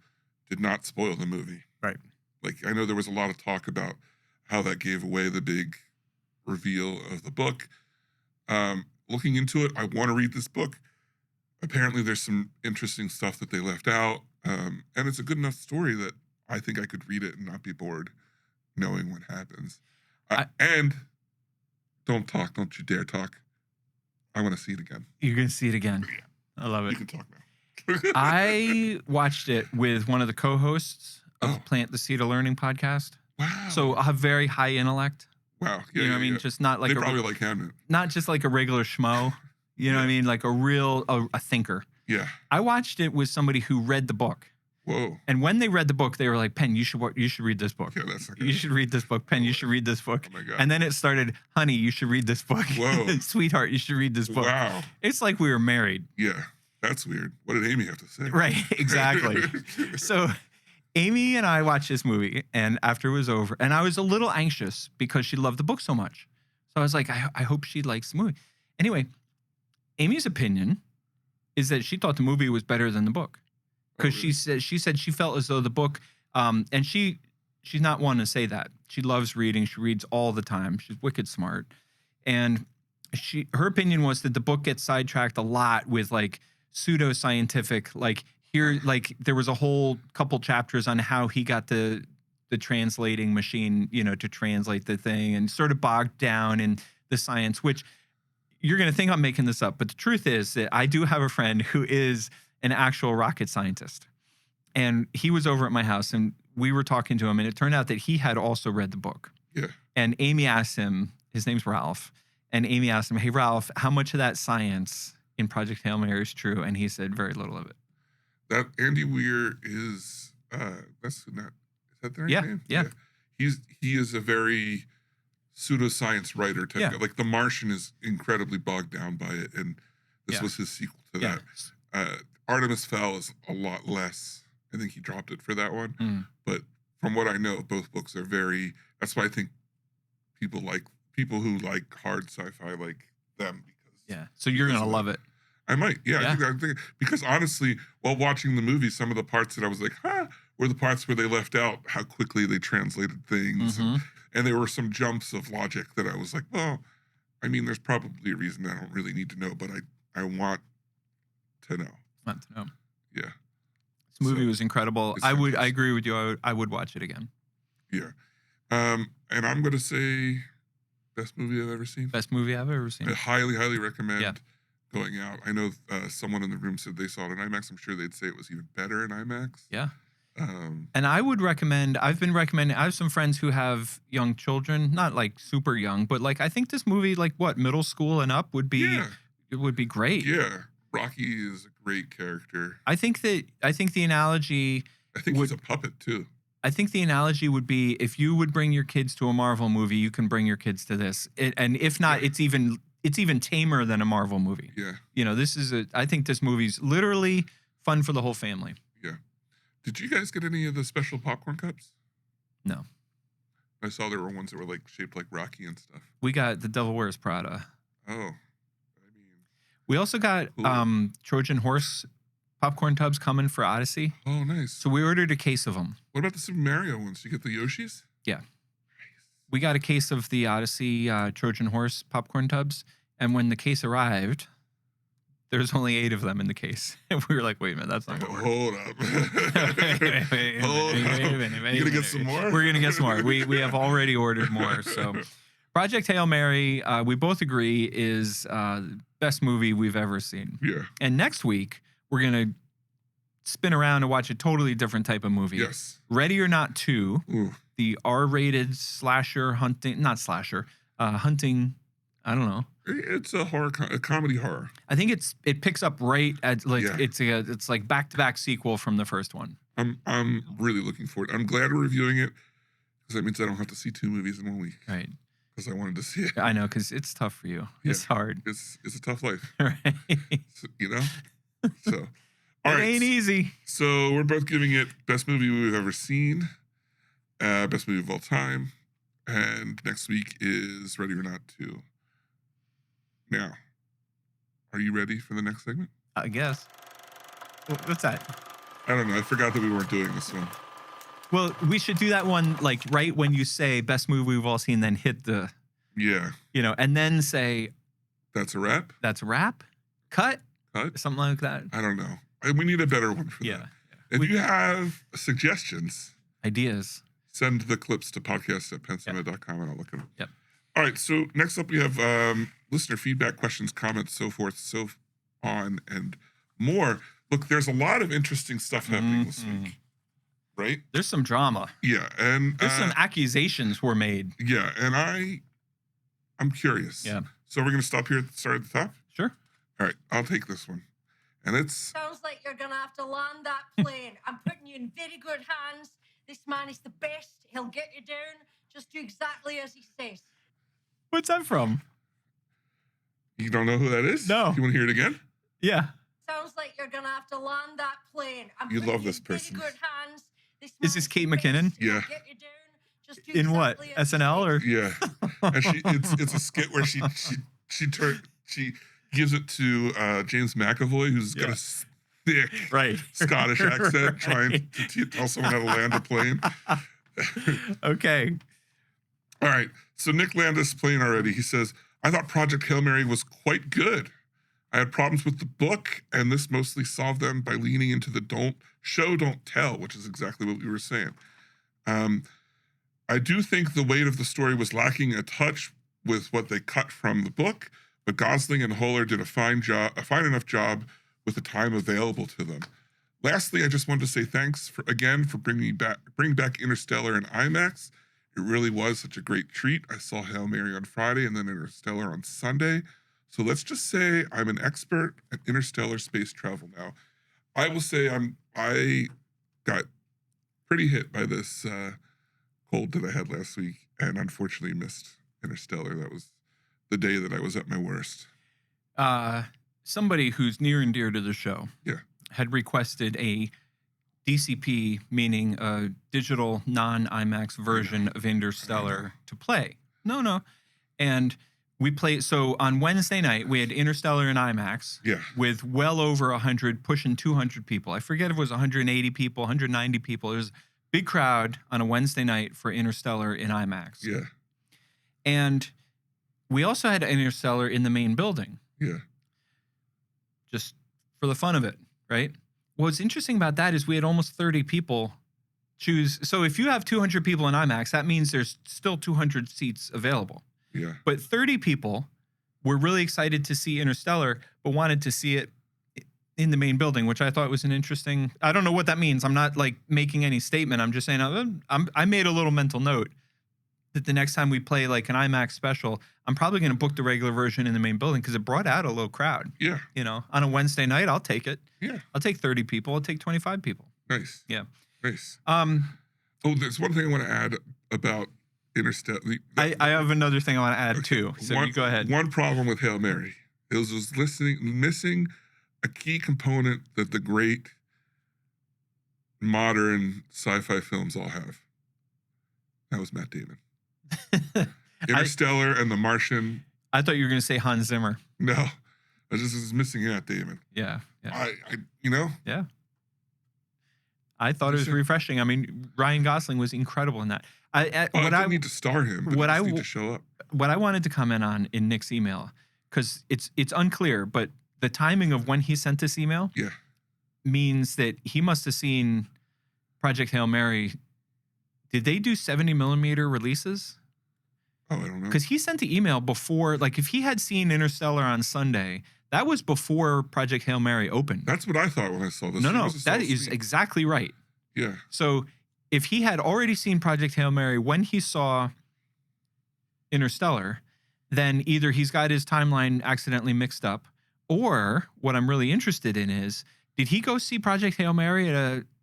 did not spoil the movie. Right. Like, I know there was a lot of talk about how that gave away the big reveal of the book. Looking into it, I want to read this book. Apparently, there's some interesting stuff that they left out. And it's a good enough story that I think I could read it and not be bored knowing what happens. And don't talk. Don't you dare talk. I want to see it again. You're going to see it again. Yeah. I love it. You can talk now. I watched it with one of the co-hosts of Plant the Seed of Learning podcast. Wow. So I have very high intellect. Wow. Yeah, You know what I mean? Just not like they probably like Hamnet. not just like a regular schmo. You know what I mean? Like a real a thinker. Yeah. I watched it with somebody who read the book. Whoa. And when they read the book, they were like, "Penn, you should read this book. Yeah, that's not You good. should read this book. Penn, you should read this book." Oh my God. And then it started, "Honey, you should read this book. Whoa. Sweetheart, you should read this book." Wow. It's like we were married. Yeah. That's weird. What did Amy have to say? Right, exactly. So Amy and I watched this movie, and after it was over, and I was a little anxious because she loved the book so much. So I was like, I hope she likes the movie. Anyway, Amy's opinion is that she thought the movie was better than the book. Because she said she felt as though the book, and she's not one to say that. She loves reading. She reads all the time. She's wicked smart. And her opinion was that the book gets sidetracked a lot with like pseudoscientific, like there was a whole couple chapters on how he got the translating machine, to translate the thing, and sort of bogged down in the science, which you're going to think I'm making this up. But the truth is that I do have a friend who is an actual rocket scientist. And he was over at my house, and we were talking to him, and it turned out that he had also read the book. Yeah. And Amy asked him, his name's Ralph, and Amy asked him, "Hey, Ralph, how much of that science in Project Hail Mary is true?" And he said, "Very little of it." That Andy Weir is, is that their name? Yeah. He is a very pseudoscience writer type guy. Like The Martian is incredibly bogged down by it, and this was his sequel to that. Artemis Fowl is a lot less. I think he dropped it for that one. But from what I know, both books are very, that's why I think people who like hard sci-fi like them. Because so you're going to love it. I might. I think because honestly, while watching the movie, some of the parts that I was like, were the parts where they left out how quickly they translated things. And there were some jumps of logic that I was like, well, I mean, there's probably a reason I don't really need to know, but I want to know. Want to know. Yeah. This movie was incredible. I agree with you. I would watch it again. Yeah. And I'm going to say best movie I've ever seen. Best movie I've ever seen. I highly, highly recommend going out. I know someone in the room said they saw it in IMAX. I'm sure they'd say it was even better in IMAX. Yeah. And I would recommend, I have some friends who have young children, not like super young, but like, I think this movie, like middle school and up would be, it would be great. Yeah. Rocky is a great character. I think the analogy. I think he's a puppet too. I think the analogy would be if you would bring your kids to a Marvel movie, you can bring your kids to this. And if not, it's even tamer than a Marvel movie. Yeah. I think this movie's literally fun for the whole family. Yeah. Did you guys get any of the special popcorn cups? No. I saw there were ones that were like shaped like Rocky and stuff. We got The Devil Wears Prada. Oh. We also got Trojan Horse popcorn tubs coming for Odyssey. Oh, nice. So we ordered a case of them. What about the Super Mario ones? You get the Yoshis? Yeah. Nice. We got a case of the Odyssey Trojan Horse popcorn tubs. And when the case arrived, there's only 8 of them in the case. And we were like, wait a minute, that's not going to work. Hold up. Hold up. You gonna get some more? We're going to get some more. We have already ordered more. So Project Hail Mary, we both agree, is the best movie we've ever seen. Yeah. And next week, we're going to spin around and watch a totally different type of movie. Yes. Ready or Not 2, Ooh. the R-rated slasher hunting, not slasher, hunting, I don't know. It's a comedy horror. I think it picks up right at like Yeah. it's like back-to-back sequel from the first one. I'm really looking forward. I'm glad we're reviewing it because that means I don't have to see 2 movies in 1 week. Right. Because I wanted to see it. I know, because it's tough for you. It's hard. It's a tough life. Right. So, you know? So, all It right. ain't easy. So we're both giving it best movie we've ever seen, best movie of all time, and next week is Ready or Not 2. Now, are you ready for the next segment? I guess. What's that? I don't know. I forgot that we weren't doing this one. Well, we should do that one like right when you say best movie we've all seen, then hit the, Yeah. and then say That's a wrap? that's a wrap, cut, Cut? something like that. I don't know. We need a better one for Yeah. that. If you have suggestions, Ideas. send the clips to podcast@pencinema.com and I'll look at them. Yep. All right. So next up, we have listener feedback, questions, comments, so forth, so on, and more. Look, there's a lot of interesting stuff happening this week, right? There's some drama. Yeah, and There's some accusations were made. yeah, and I'm curious. Yeah. So we're gonna stop here at the start at the top. Sure. All right, I'll take this one, and it's Sounds like you're gonna have to land that plane. I'm putting you in very good hands. This man is the best. He'll get you down. Just do exactly as he says. What's that from? you don't know who that is? No. You want to hear it again? Yeah. Sounds like you're gonna have to land that plane. I'm You putting love you this in very person. good hands. This Is man this is Kate the best. McKinnon? He'll Yeah. get you down. Just do In what? exactly as he SNL or? says. Yeah, and it's a skit where she gives it to James McAvoy, who's got Yeah. a thick Right. Scottish accent, trying to tell someone how to land a plane. Okay. All right. So Nick Landis playing already. He says, I thought Project Hail Mary was quite good. I had problems with the book, and this mostly solved them by leaning into the don't tell, which is exactly what we were saying. I do think the weight of the story was lacking a touch with what they cut from the book, but Gosling and Holler did a fine enough job with the time available to them. Lastly, I just wanted to say thanks for bringing back Interstellar in IMAX. It really was such a great treat. I saw Hail Mary on Friday and then Interstellar on Sunday. So let's just say I'm an expert at interstellar space travel now. I will say I got pretty hit by this cold that I had last week and unfortunately missed Interstellar. That was the day that I was at my worst. Somebody who's near and dear to the show had requested a DCP, meaning a digital non-IMAX version of Interstellar to play. No. And we played, so on Wednesday night, we had Interstellar in IMAX with well over 100, pushing 200 people. I forget if it was 180 people, 190 people. It was a big crowd on a Wednesday night for Interstellar in IMAX. Yeah. And we also had Interstellar in the main building. Yeah. Just for the fun of it, right? What's interesting about that is we had almost 30 people choose. So if you have 200 people in IMAX, that means there's still 200 seats available. Yeah. But 30 people were really excited to see Interstellar, but wanted to see it in the main building, which I thought was an interesting, I don't know what that means. I'm not like making any statement. I'm just saying, I made a little mental note that the next time we play like an IMAX special, I'm probably going to book the regular version in the main building because it brought out a little crowd. Yeah. You know, on a Wednesday night, I'll take it. Yeah. I'll take 30 people. I'll take 25 people. Nice. Yeah. Nice. Oh, There's one thing I want to add about Interstellar. I have another thing I want to add too. So you go ahead. One problem with Hail Mary is missing a key component that the great modern sci-fi films all have. That was Matt Damon. Interstellar and The Martian. I thought you were going to say Hans Zimmer. No, I just was missing Matt Damon. Yeah. Yeah. I thought it was refreshing. I mean, Ryan Gosling was incredible in that. I didn't need to star him, but I need to show up. What I wanted to comment on in Nick's email, because it's unclear, but the timing of when he sent this email means that he must have seen Project Hail Mary. Did they do 70 millimeter releases? Oh, I don't know. Because he sent the email before, like if he had seen Interstellar on Sunday, that was before Project Hail Mary opened. That's what I thought when I saw this. No, that is exactly right. Yeah. So if he had already seen Project Hail Mary when he saw Interstellar, then either he's got his timeline accidentally mixed up, or what I'm really interested in is, did he go see Project Hail Mary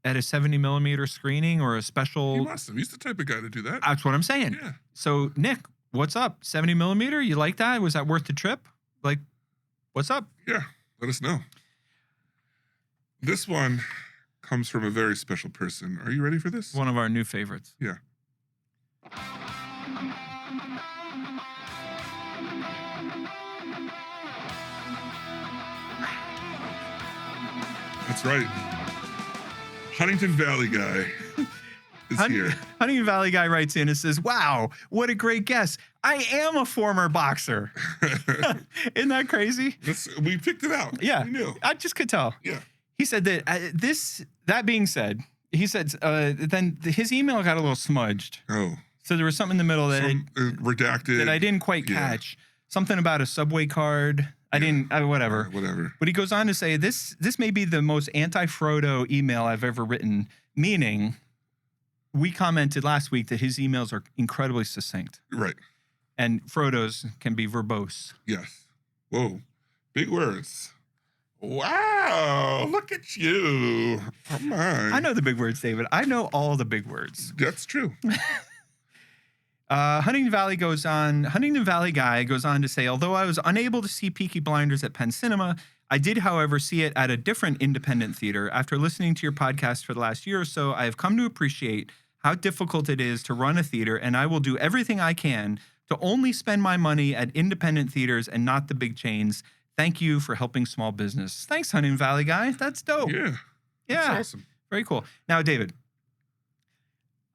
at a 70 millimeter screening or a special? He must have. He's the type of guy to do that. That's what I'm saying. Yeah. So Nick, what's up? 70 millimeter? You like that? Was that worth the trip? Like, what's up? Yeah. Let us know. This one comes from a very special person. Are you ready for this? One of our new favorites. Yeah. That's right. Huntington Valley guy is here. Huntington Valley guy writes in and says, wow, what a great guest. I am a former boxer. Isn't that crazy? We picked it out. Yeah. We knew. I just could tell. Yeah. He said that that being said, he said then his email got a little smudged. Oh. So there was something in the middle that redacted that I didn't quite catch. Something about a subway card. I didn't, whatever. Whatever. But he goes on to say, this may be the most anti-Frodo email I've ever written, meaning we commented last week that his emails are incredibly succinct. Right. And Frodo's can be verbose. Yes. Whoa. Big words. Wow. Look at you. Oh my. I know the big words, David. I know all the big words. That's true. Huntington Valley guy goes on to say, although I was unable to see Peaky Blinders at Penn Cinema, I did, however, see it at a different independent theater. After listening to your podcast for the last year or so, I have come to appreciate how difficult it is to run a theater, and I will do everything I can to only spend my money at independent theaters and not the big chains. Thank you for helping small business. Thanks, Huntington Valley guy. That's dope. Yeah. Yeah. That's awesome. Very cool. Now, David,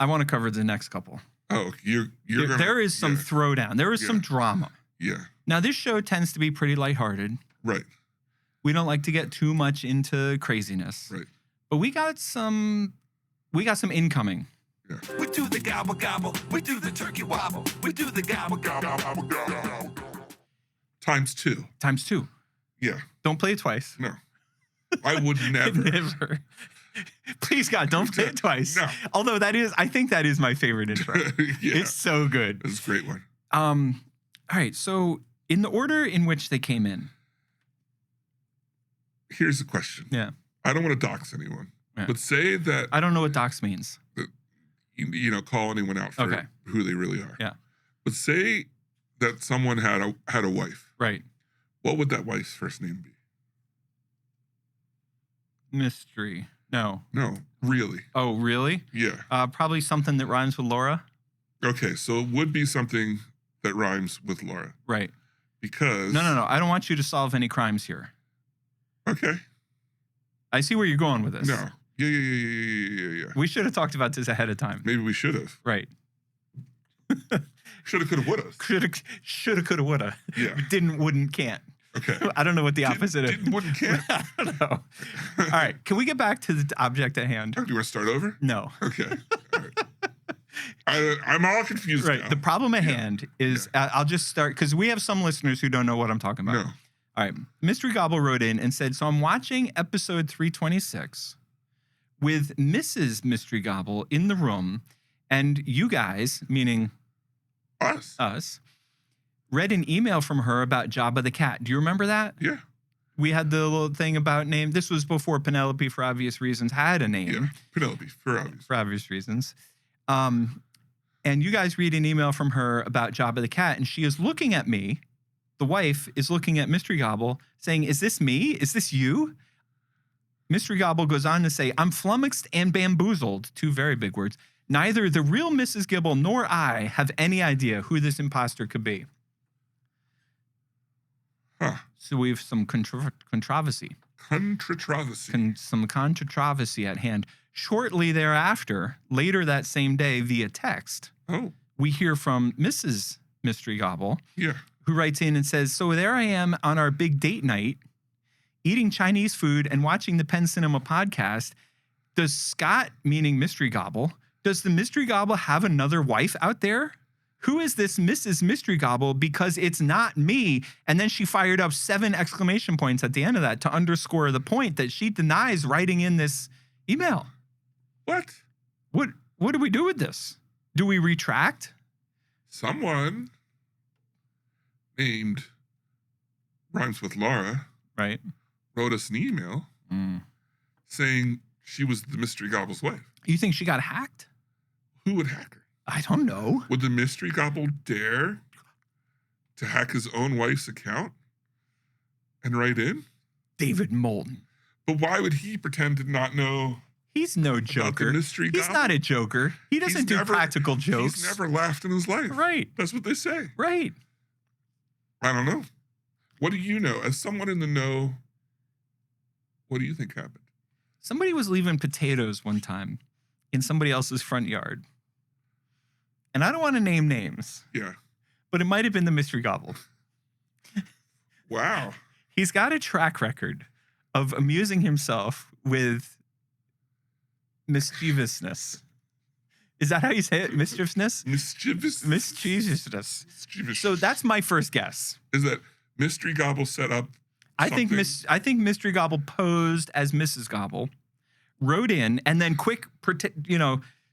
I want to cover the next couple. Oh, there is some throwdown. There is some drama. Yeah. Now, this show tends to be pretty lighthearted. Right. We don't like to get too much into craziness. Right. But we got some incoming. Yeah. We do the gobble gobble. We do the turkey wobble. We do the gobble gobble. Times two. Times two. Yeah. Don't play it twice. No. I would never. Never. Please, God, don't play it twice. No. Although I think that is my favorite intro. Yeah. It's so good. It's a great one. All right. So in the order in which they came in. Here's the question. Yeah. I don't want to dox anyone, but say that I don't know what dox means. Call anyone out for who they really are. Yeah. But say that someone had a wife. Right. What would that wife's first name be? Mystery. No. No, really. Oh, really? Yeah. Probably something that rhymes with Laura. Okay, so it would be something that rhymes with Laura. Right. Because No. I don't want you to solve any crimes here. Okay. I see where you're going with this. No. Yeah. We should have talked about this ahead of time. Maybe we should have. Right. Shoulda, coulda, woulda. Shoulda, coulda, woulda. Yeah. Didn't, wouldn't, can't. Okay. I don't know what the opposite is. Didn't, wouldn't, can't. I don't know. All right. Can we get back to the object at hand? Do you want to start over? No. Okay. All right. I'm all confused Right. now. The problem at hand is I'll just start because we have some listeners who don't know what I'm talking about. No. All right. Mystery Gobble wrote in and said, so I'm watching episode 326 with Mrs. Mystery Gobble in the room, and you guys, meaning us, read an email from her about Jabba the Cat. Do you remember that? Yeah. We had the little thing about name. This was before Penelope, for obvious reasons, had a name. Yeah, Penelope, for obvious reasons. And you guys read an email from her about Jabba the Cat, and she is looking at me. The wife is looking at Mystery Gobble, saying, is this me? Is this you? Mystery Gobble goes on to say, I'm flummoxed and bamboozled, two very big words. Neither the real Mrs. Gibble nor I have any idea who this imposter could be. Huh. So we have some controversy. Some controversy at hand. Shortly thereafter, later that same day via text, we hear from Mrs. Mystery Gobble, who writes in and says, so there I am on our big date night, eating Chinese food and watching the Penn Cinema podcast. Does Scott, meaning Mystery Gobble, does the Mystery Gobble have another wife out there? Who is this Mrs. Mystery Gobble? Because it's not me. And then she fired up 7 exclamation points at the end of that to underscore the point that she denies writing in this email. What? What do we do with this? Do we retract? Someone named Rhymes with Laura Right. wrote us an email saying she was the Mystery Gobble's wife. You think she got hacked? Who would hack her? I don't know. Would the Mystery Gobble dare to hack his own wife's account and write in? David Moulton. But why would he pretend to not know? He's no About the joker. Mystery He's Gobble? not a joker. He doesn't He's do never- practical jokes. He's never laughed in his life. Right. That's what they say. Right. I don't know. What do you know? As someone in the know, what do you think happened? Somebody was leaving potatoes one time in somebody else's front yard. And I don't want to name names, Yeah. but it might have been the Mystery Gobble. Wow. He's got a track record of amusing himself with mischievousness. Is that how you say it? Mischievousness? Mischievous. Mischievousness. Mischievous. So that's my first guess. Is that Mystery Gobble set up? I think Mystery Gobble posed as Mrs. Gobble, wrote in, and then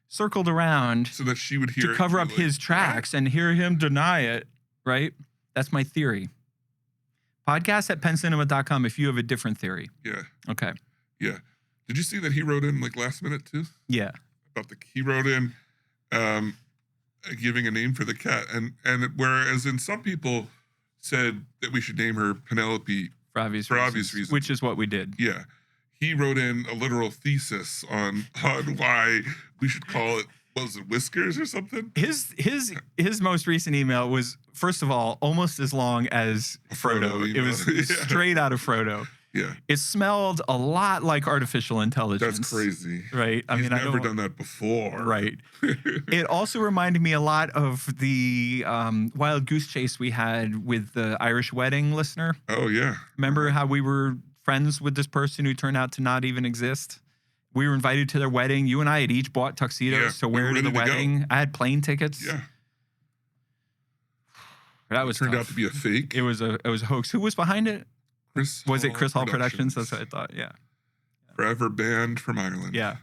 circled around so that she would hear to it cover and up be like, his tracks and hear him deny it, right? That's my theory. Podcast at penncinema.com if you have a different theory. Yeah. Okay. Yeah. Did you see that he wrote in like last minute too? Yeah. He wrote in giving a name for the cat. And whereas in some people said that we should name her Penelope For obvious reasons. Which is what we did. Yeah. He wrote in a literal thesis on why we should call it, what was it, Whiskers or something? His most recent email was, first of all, almost as long as Frodo. It was Yeah. straight out of Frodo. Yeah. It smelled a lot like artificial intelligence. That's crazy. Right? He's never done that before. Right. It also reminded me a lot of the wild goose chase we had with the Irish wedding listener. Oh, yeah. Remember how we were friends with this person who turned out to not even exist? We were invited to their wedding. You and I had each bought tuxedos to wear to the wedding. I had plane tickets. Yeah. That was turned tough. out to be a fake. It was a hoax. Who was behind it? Chris Hall Productions? That's what I thought. Yeah. Forever banned from Ireland. Yeah.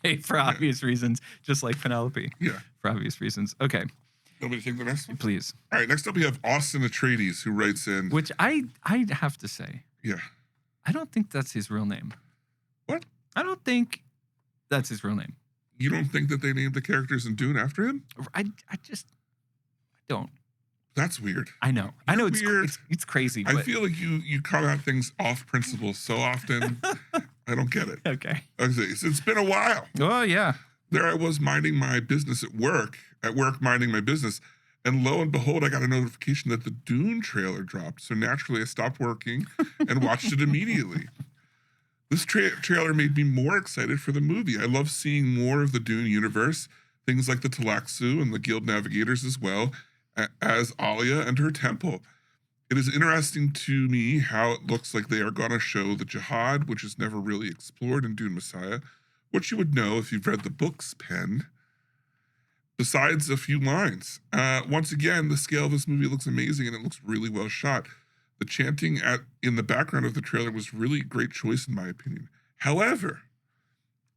Right. For obvious reasons, just like Penelope. Yeah. For obvious reasons. Okay. Nobody take the next one? Please. All right. Next up, we have Austin Atreides, who writes in. Which I have to say. Yeah. I don't think that's his real name. What? I don't think that's his real name. You don't think that they named the characters in Dune after him? I don't. That's weird. I know. I know it's weird. It's crazy. I But, feel like you come at things off principle so often. I don't get it. okay. It's been a while. Oh yeah. There I was minding my business at work minding my business. And lo and behold, I got a notification that the Dune trailer dropped. So naturally, I stopped working and watched it immediately. This trailer made me more excited for the movie. I love seeing more of the Dune universe, things like the Talaxu and the Guild Navigators as well, as Alia and her temple. It is interesting to me how it looks like they are going to show the Jihad, which is never really explored in Dune Messiah, which you would know if you've read the books, Penn. Besides a few lines. Once again, the scale of this movie looks amazing and it looks really well shot. The chanting in the background of the trailer was really a great choice in my opinion. However,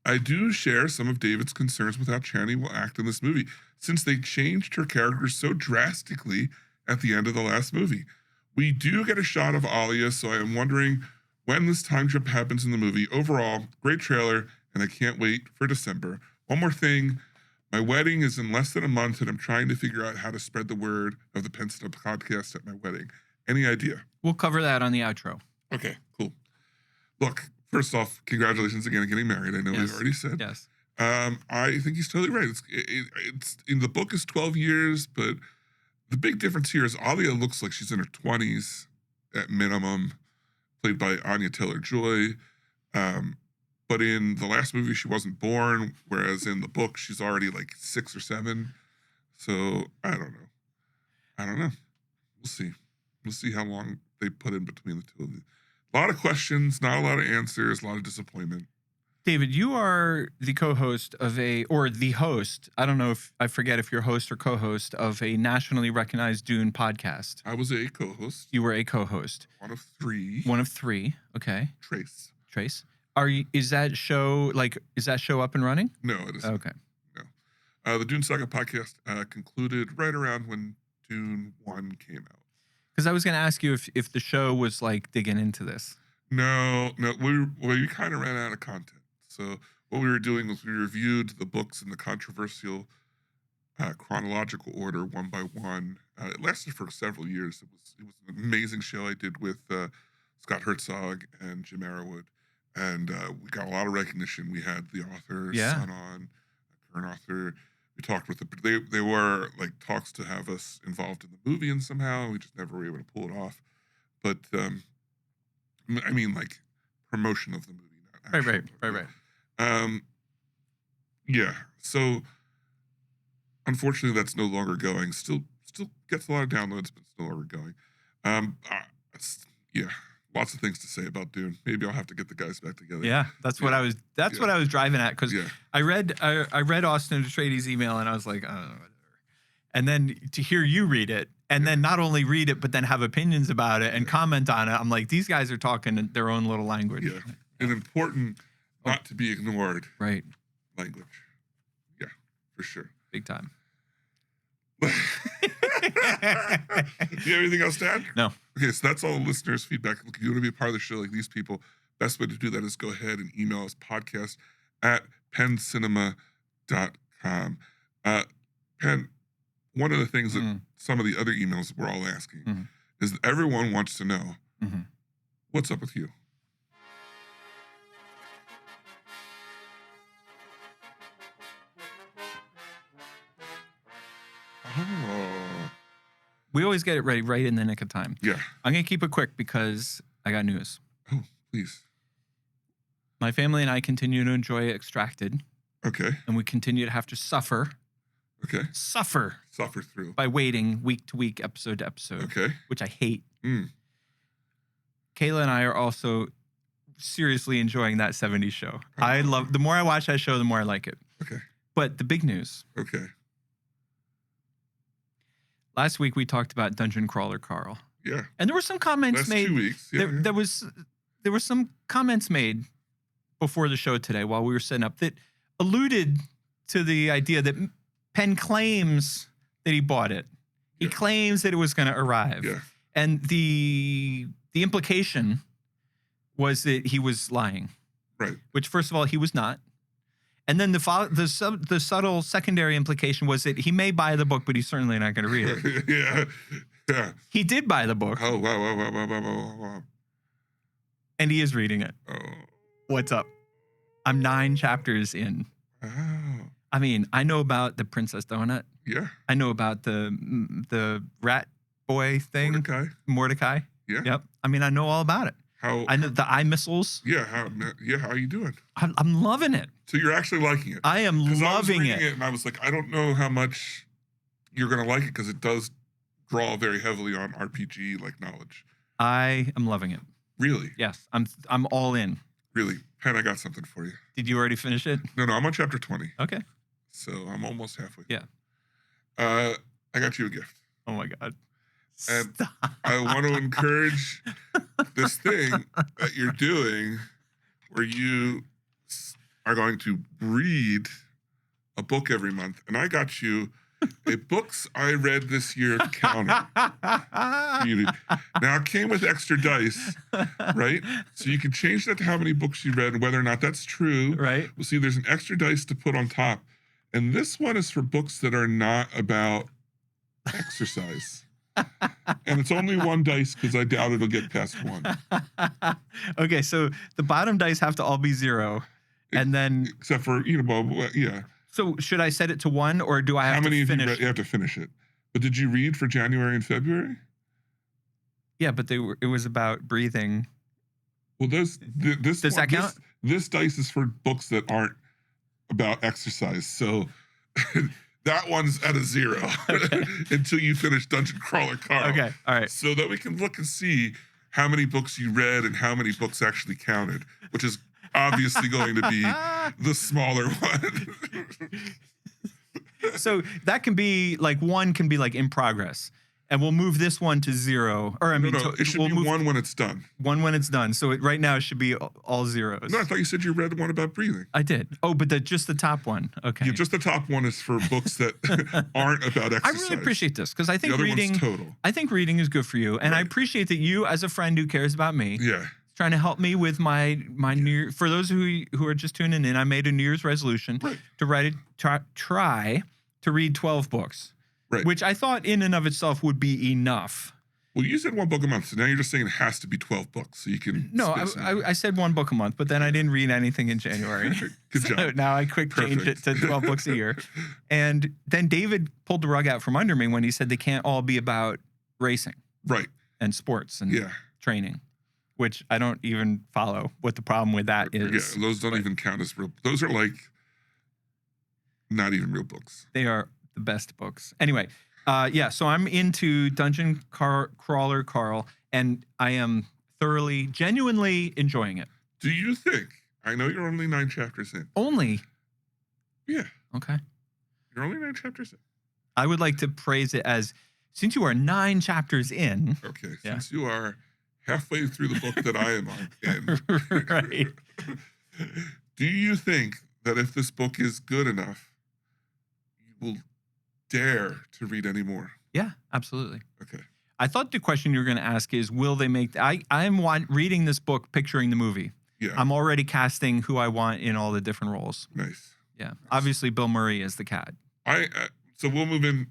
I do share some of David's concerns with how Chani will act in this movie, since they changed her character so drastically at the end of the last movie. We do get a shot of Alia, so I am wondering when this time jump happens in the movie. Overall, great trailer, and I can't wait for December. One more thing. My wedding is in less than a month, and I'm trying to figure out how to spread the word of the Penn Cinema podcast at my wedding. Any idea? We'll cover that on the outro. Okay, cool. Look, first off, congratulations again on getting married. I know we've already said. Yes. I think he's totally right. It's in the book is 12 years, but the big difference here is Alia looks like she's in her 20s at minimum, played by Anya Taylor-Joy. But in the last movie, she wasn't born, whereas in the book, she's already like 6 or 7. So I don't know. We'll see. We'll see how long they put in between the two of them. A lot of questions, not a lot of answers, a lot of disappointment. David, you are the co-host of the host. I don't know if I forget if you're host or co-host of a nationally recognized Dune podcast. I was a co-host. You were a co-host. One of three. One of three. Okay. Trace. Is that show up and running? No, it isn't. Okay. No. The Dune Saga podcast concluded right around when Dune 1 came out. Because I was going to ask you if the show was like digging into this. No, we kind of ran out of content. So what we were doing was we reviewed the books in the controversial chronological order one by one. It lasted for several years. It was an amazing show I did with Scott Herzog and Jim Arrowwood, and we got a lot of recognition. We had the author's son on, current author. We talked with they were like talks to have us involved in the movie and somehow we just never were able to pull it off. But I mean like promotion of the movie, not actual Right. Yeah. So unfortunately, that's no longer going. Still gets a lot of downloads, but it's no longer going. Yeah. Lots of things to say about Dune. Maybe I'll have to get the guys back together. Yeah, that's what I was. That's what I was driving at because I read Austin Atreides' email and I was like, oh, whatever. And then to hear you read it and then not only read it but then have opinions about it and comment on it, I'm like, these guys are talking their own little language. Yeah, an important, not to be ignored, language. Yeah, for sure. Big time. Do you have anything else to add? No. Okay, so that's all the listeners' feedback. If you want to be a part of the show like these people, best way to do that is go ahead and email us podcast@pencinema.com. Penn, one of the things that some of the other emails we're all asking is that everyone wants to know, what's up with you? Oh. We always get it ready right in the nick of time. Yeah. I'm going to keep it quick because I got news. Oh, please. My family and I continue to enjoy Extracted. Okay. And we continue to have to suffer. Okay. Suffer through. By waiting week to week, episode to episode. Okay. Which I hate. Kayla and I are also seriously enjoying that 70s show. The more I watch that show, the more I like it. Okay. But the big news. Okay. Last week we talked about Dungeon Crawler Carl. Yeah. And there were some comments made. 2 weeks. Yeah, there were some comments made before the show today while we were setting up that alluded to the idea that Penn claims that he bought it. He claims that it was going to arrive. Yeah. And the implication was that he was lying. Right. Which, first of all, he was not. And then the subtle secondary implication was that he may buy the book, but he's certainly not going to read it. Yeah. He did buy the book. Oh, wow. And he is reading it. Oh. What's up? I'm 9 chapters in. Oh. I mean, I know about the Princess Donut. Yeah. I know about the rat boy thing. Mordecai. Yeah. Yep. I mean, I know all about it. I know the eye missiles. Yeah. How are you doing? I'm loving it. So you're actually liking it? I am loving I was reading it. And I was like, I don't know how much you're going to like it because it does draw very heavily on RPG like knowledge. I am loving it. Really? Yes. I'm all in. Really? Penn, I got something for you. Did you already finish it? No, I'm on chapter 20. Okay. So I'm almost halfway. Yeah. I got you a gift. Oh my God. And Stop. I want to encourage this thing that you're doing where you are going to read a book every month. And I got you a books I read this year counter. Now, it came with extra dice, right? So you can change that to how many books you read and whether or not that's true. Right. We'll see there's an extra dice to put on top. And this one is for books that are not about exercise. And it's only 1 dice because I doubt it'll get past 1. Okay, so the bottom dice have to all be 0. And then... Except for, yeah. So should I set it to 1 or do I have to finish? How many you have to finish it? But did you read for January and February? Yeah, but it was about breathing. Well, does that count? This dice is for books that aren't about exercise. So that one's at a 0 until you finish Dungeon Crawler Carl. Okay, all right. So that we can look and see how many books you read and how many books actually counted, which is obviously going to be the smaller one. So that can be like one can be like in progress. And we'll move this one to 0. Or I mean, it should be one when it's done. One when it's done. So right now it should be all zeros. No, I thought you said you read one about breathing. I did. Oh, but just the top one. Okay. Yeah, just the top one is for books that aren't about exercise. I really appreciate this because I think the other reading. one's total. I think reading is good for you, and I appreciate that you, as a friend who cares about me, trying to help me with my New. For those who are just tuning in, I made a New Year's resolution to try to read 12 books. Right. Which I thought in and of itself would be enough. Well, you said one book a month, so now you're just saying it has to be 12 books, so you can. No, I said one book a month, but then I didn't read anything in January. Good job. Now I changed it to 12 books a year. And then David pulled the rug out from under me when he said they can't all be about racing. Right. And sports and training, which I don't even follow what the problem with that is. Yeah, those don't even count as real. Those are like not even real books. They are the best books. Anyway, so I'm into Dungeon Crawler Carl, and I am thoroughly, genuinely enjoying it. Do you think? I know you're only 9 chapters in. Only? Yeah. Okay. You're only 9 chapters in. I would like to praise it as, since you are 9 chapters in. Okay, since you are halfway through the book that I am in. Right. Do you think that if this book is good enough, you will dare to read any more? Yeah, absolutely. Okay. I thought the question you were going to ask is, will they make... I'm reading this book picturing the movie. Yeah. I'm already casting who I want in all the different roles. Nice. Yeah. Nice. Obviously, Bill Murray is the cat. So we'll move in.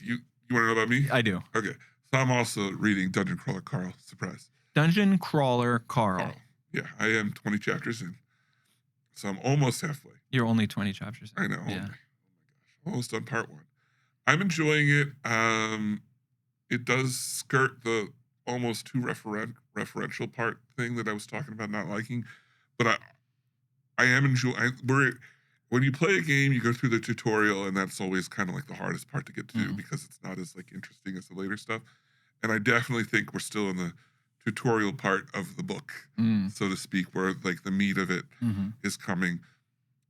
You want to know about me? I do. Okay. So I'm also reading Dungeon Crawler Carl. Surprise. Dungeon Crawler Carl. Yeah, I am 20 chapters in. So I'm almost halfway. You're only 20 chapters in. I know. Yeah. Oh my gosh. Almost done part 1. I'm enjoying it. It does skirt the almost too referential part thing that I was talking about not liking. But I am enjoying. When you play a game, you go through the tutorial, and that's always kind of like the hardest part to get to do because it's not as like interesting as the later stuff. And I definitely think we're still in the tutorial part of the book, so to speak, where like the meat of it is coming.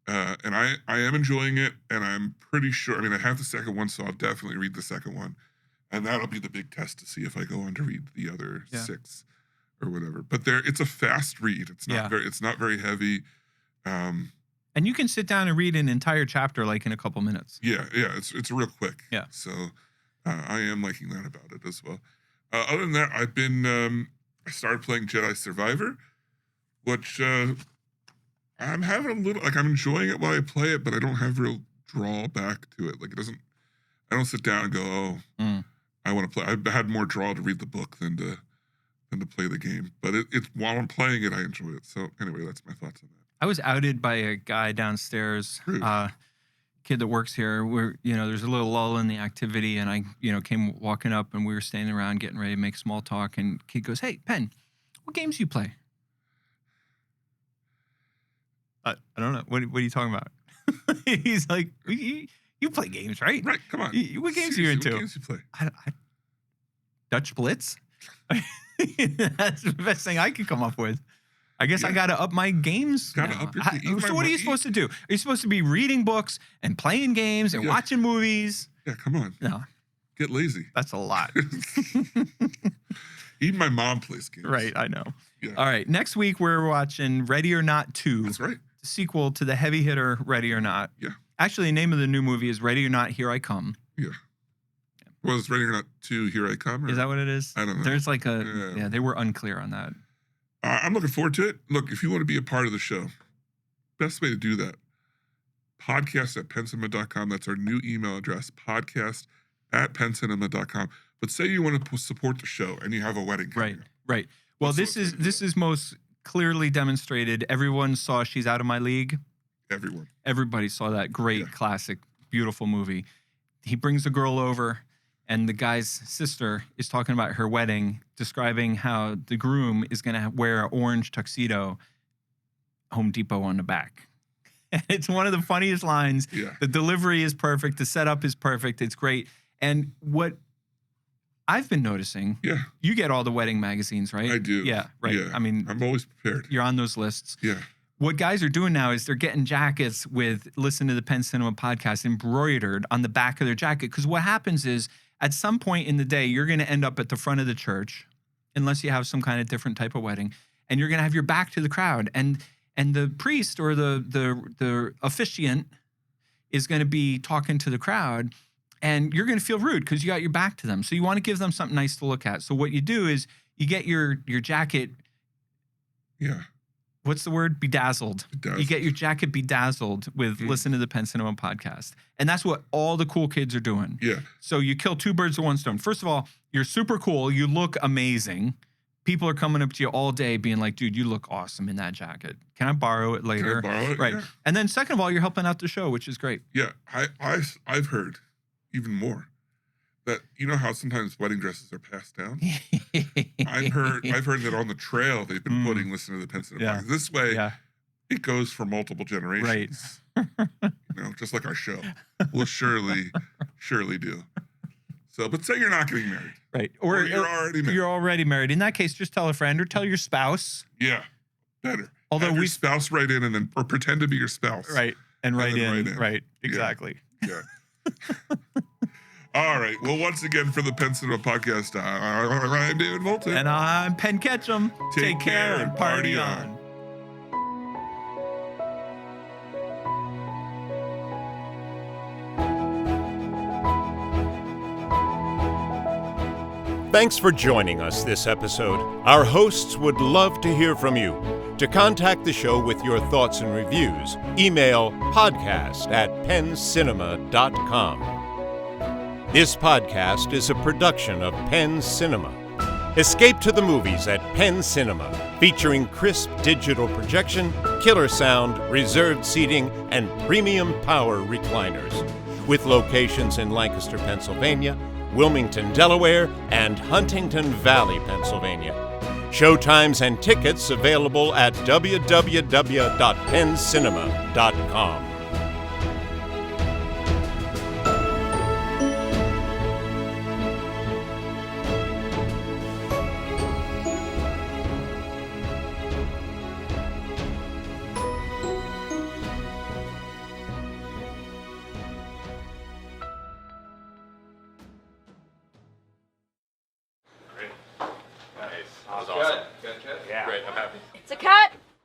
And I am enjoying it, and I'm pretty sure. I mean, I have the second one, so I'll definitely read the second one, and that'll be the big test to see if I go on to read the other 6 or whatever. But it's a fast read. It's not very heavy. And you can sit down and read an entire chapter like in a couple minutes. Yeah, it's real quick. Yeah. So I am liking that about it as well. Other than that, I've been I started playing Jedi Survivor, which I'm having a little I'm enjoying it while I play it, but I don't have real drawback to it. Like I don't sit down and go, I want to play. I've had more draw to read the book than to play the game. But it's while I'm playing it, I enjoy it. So anyway, that's my thoughts on that. I was outed by a guy downstairs, kid that works here. Where there's a little lull in the activity, and I came walking up, and we were standing around getting ready to make small talk, and kid goes, "Hey, Penn, what games do you play?" I don't know. What are you talking about? He's like, you play games, right? Right. Come on. What games are you into? What games do you play? Dutch Blitz. That's the best thing I could come up with. I guess I got to up my games. Got to up your game. So what are you supposed to do? Are you supposed to be reading books and playing games and watching movies? Yeah, come on. No. Get lazy. That's a lot. Even my mom plays games. Right, I know. Yeah. All right, next week we're watching Ready or Not 2. That's right. The sequel to the heavy hitter Ready or Not. Yeah. Actually, the name of the new movie is Ready or Not, Here I Come. Yeah. Was Ready or Not 2, Here I Come? Is that what it is? I don't know. There's like they were unclear on that. I'm looking forward to it. Look, if you want to be a part of the show, best way to do that, podcast@pencinema.com. That's our new email address, podcast@pencinema.com. But say you want to support the show and you have a wedding coming up. Right. Well, this is most clearly demonstrated. Everyone saw She's Out of My League. Everybody saw that great, classic, beautiful movie. He brings the girl over, and the guy's sister is talking about her wedding, describing how the groom is going to wear an orange tuxedo, Home Depot on the back. And it's one of the funniest lines. Yeah. The delivery is perfect. The setup is perfect. It's great. And what I've been noticing. Yeah. You get all the wedding magazines, right? I do. Yeah, right. Yeah. I mean, I'm always prepared. you're on those lists. Yeah. What guys are doing now is they're getting jackets with Listen to the Penn Cinema podcast embroidered on the back of their jacket. Because what happens is at some point in the day, you're going to end up at the front of the church, unless you have some kind of different type of wedding, and you're going to have your back to the crowd. And the priest or the officiant is going to be talking to the crowd, and you're going to feel rude because you got your back to them. So you want to give them something nice to look at. So what you do is you get your jacket. Yeah. What's the word? Bedazzled. You get your jacket bedazzled with Listen to the Penn Cinema podcast. And that's what all the cool kids are doing. Yeah. So you kill two birds with one stone. First of all, you're super cool. You look amazing. People are coming up to you all day being like, dude, you look awesome in that jacket. Can I borrow it later? Can I borrow it? Right. Yeah. And then second of all, you're helping out the show, which is great. Yeah. I've heard even more that, you know how sometimes wedding dresses are passed down? I've heard that on the trail they've been putting Listen to the Penn Cinema podcast. This way, it goes for multiple generations. Right. Just like our show. We'll surely do. So, but say you're not getting married. Right. Or you're already married. You're already married. In that case, just tell a friend or tell your spouse. Yeah. Better. Although have your spouse write in or pretend to be your spouse. Right. And write in. Right. Exactly. Yeah. All right. Well, once again, for the Penn Cinema podcast, I'm David Moulton. And I'm Penn Ketchum. Take care and party on. Thanks for joining us this episode. Our hosts would love to hear from you. To contact the show with your thoughts and reviews, email podcast@penncinema.com. This podcast is a production of Penn Cinema. Escape to the movies at Penn Cinema, featuring crisp digital projection, killer sound, reserved seating, and premium power recliners. With locations in Lancaster, Pennsylvania, Wilmington, Delaware, and Huntington Valley, Pennsylvania. Showtimes and tickets available at www.penncinema.com.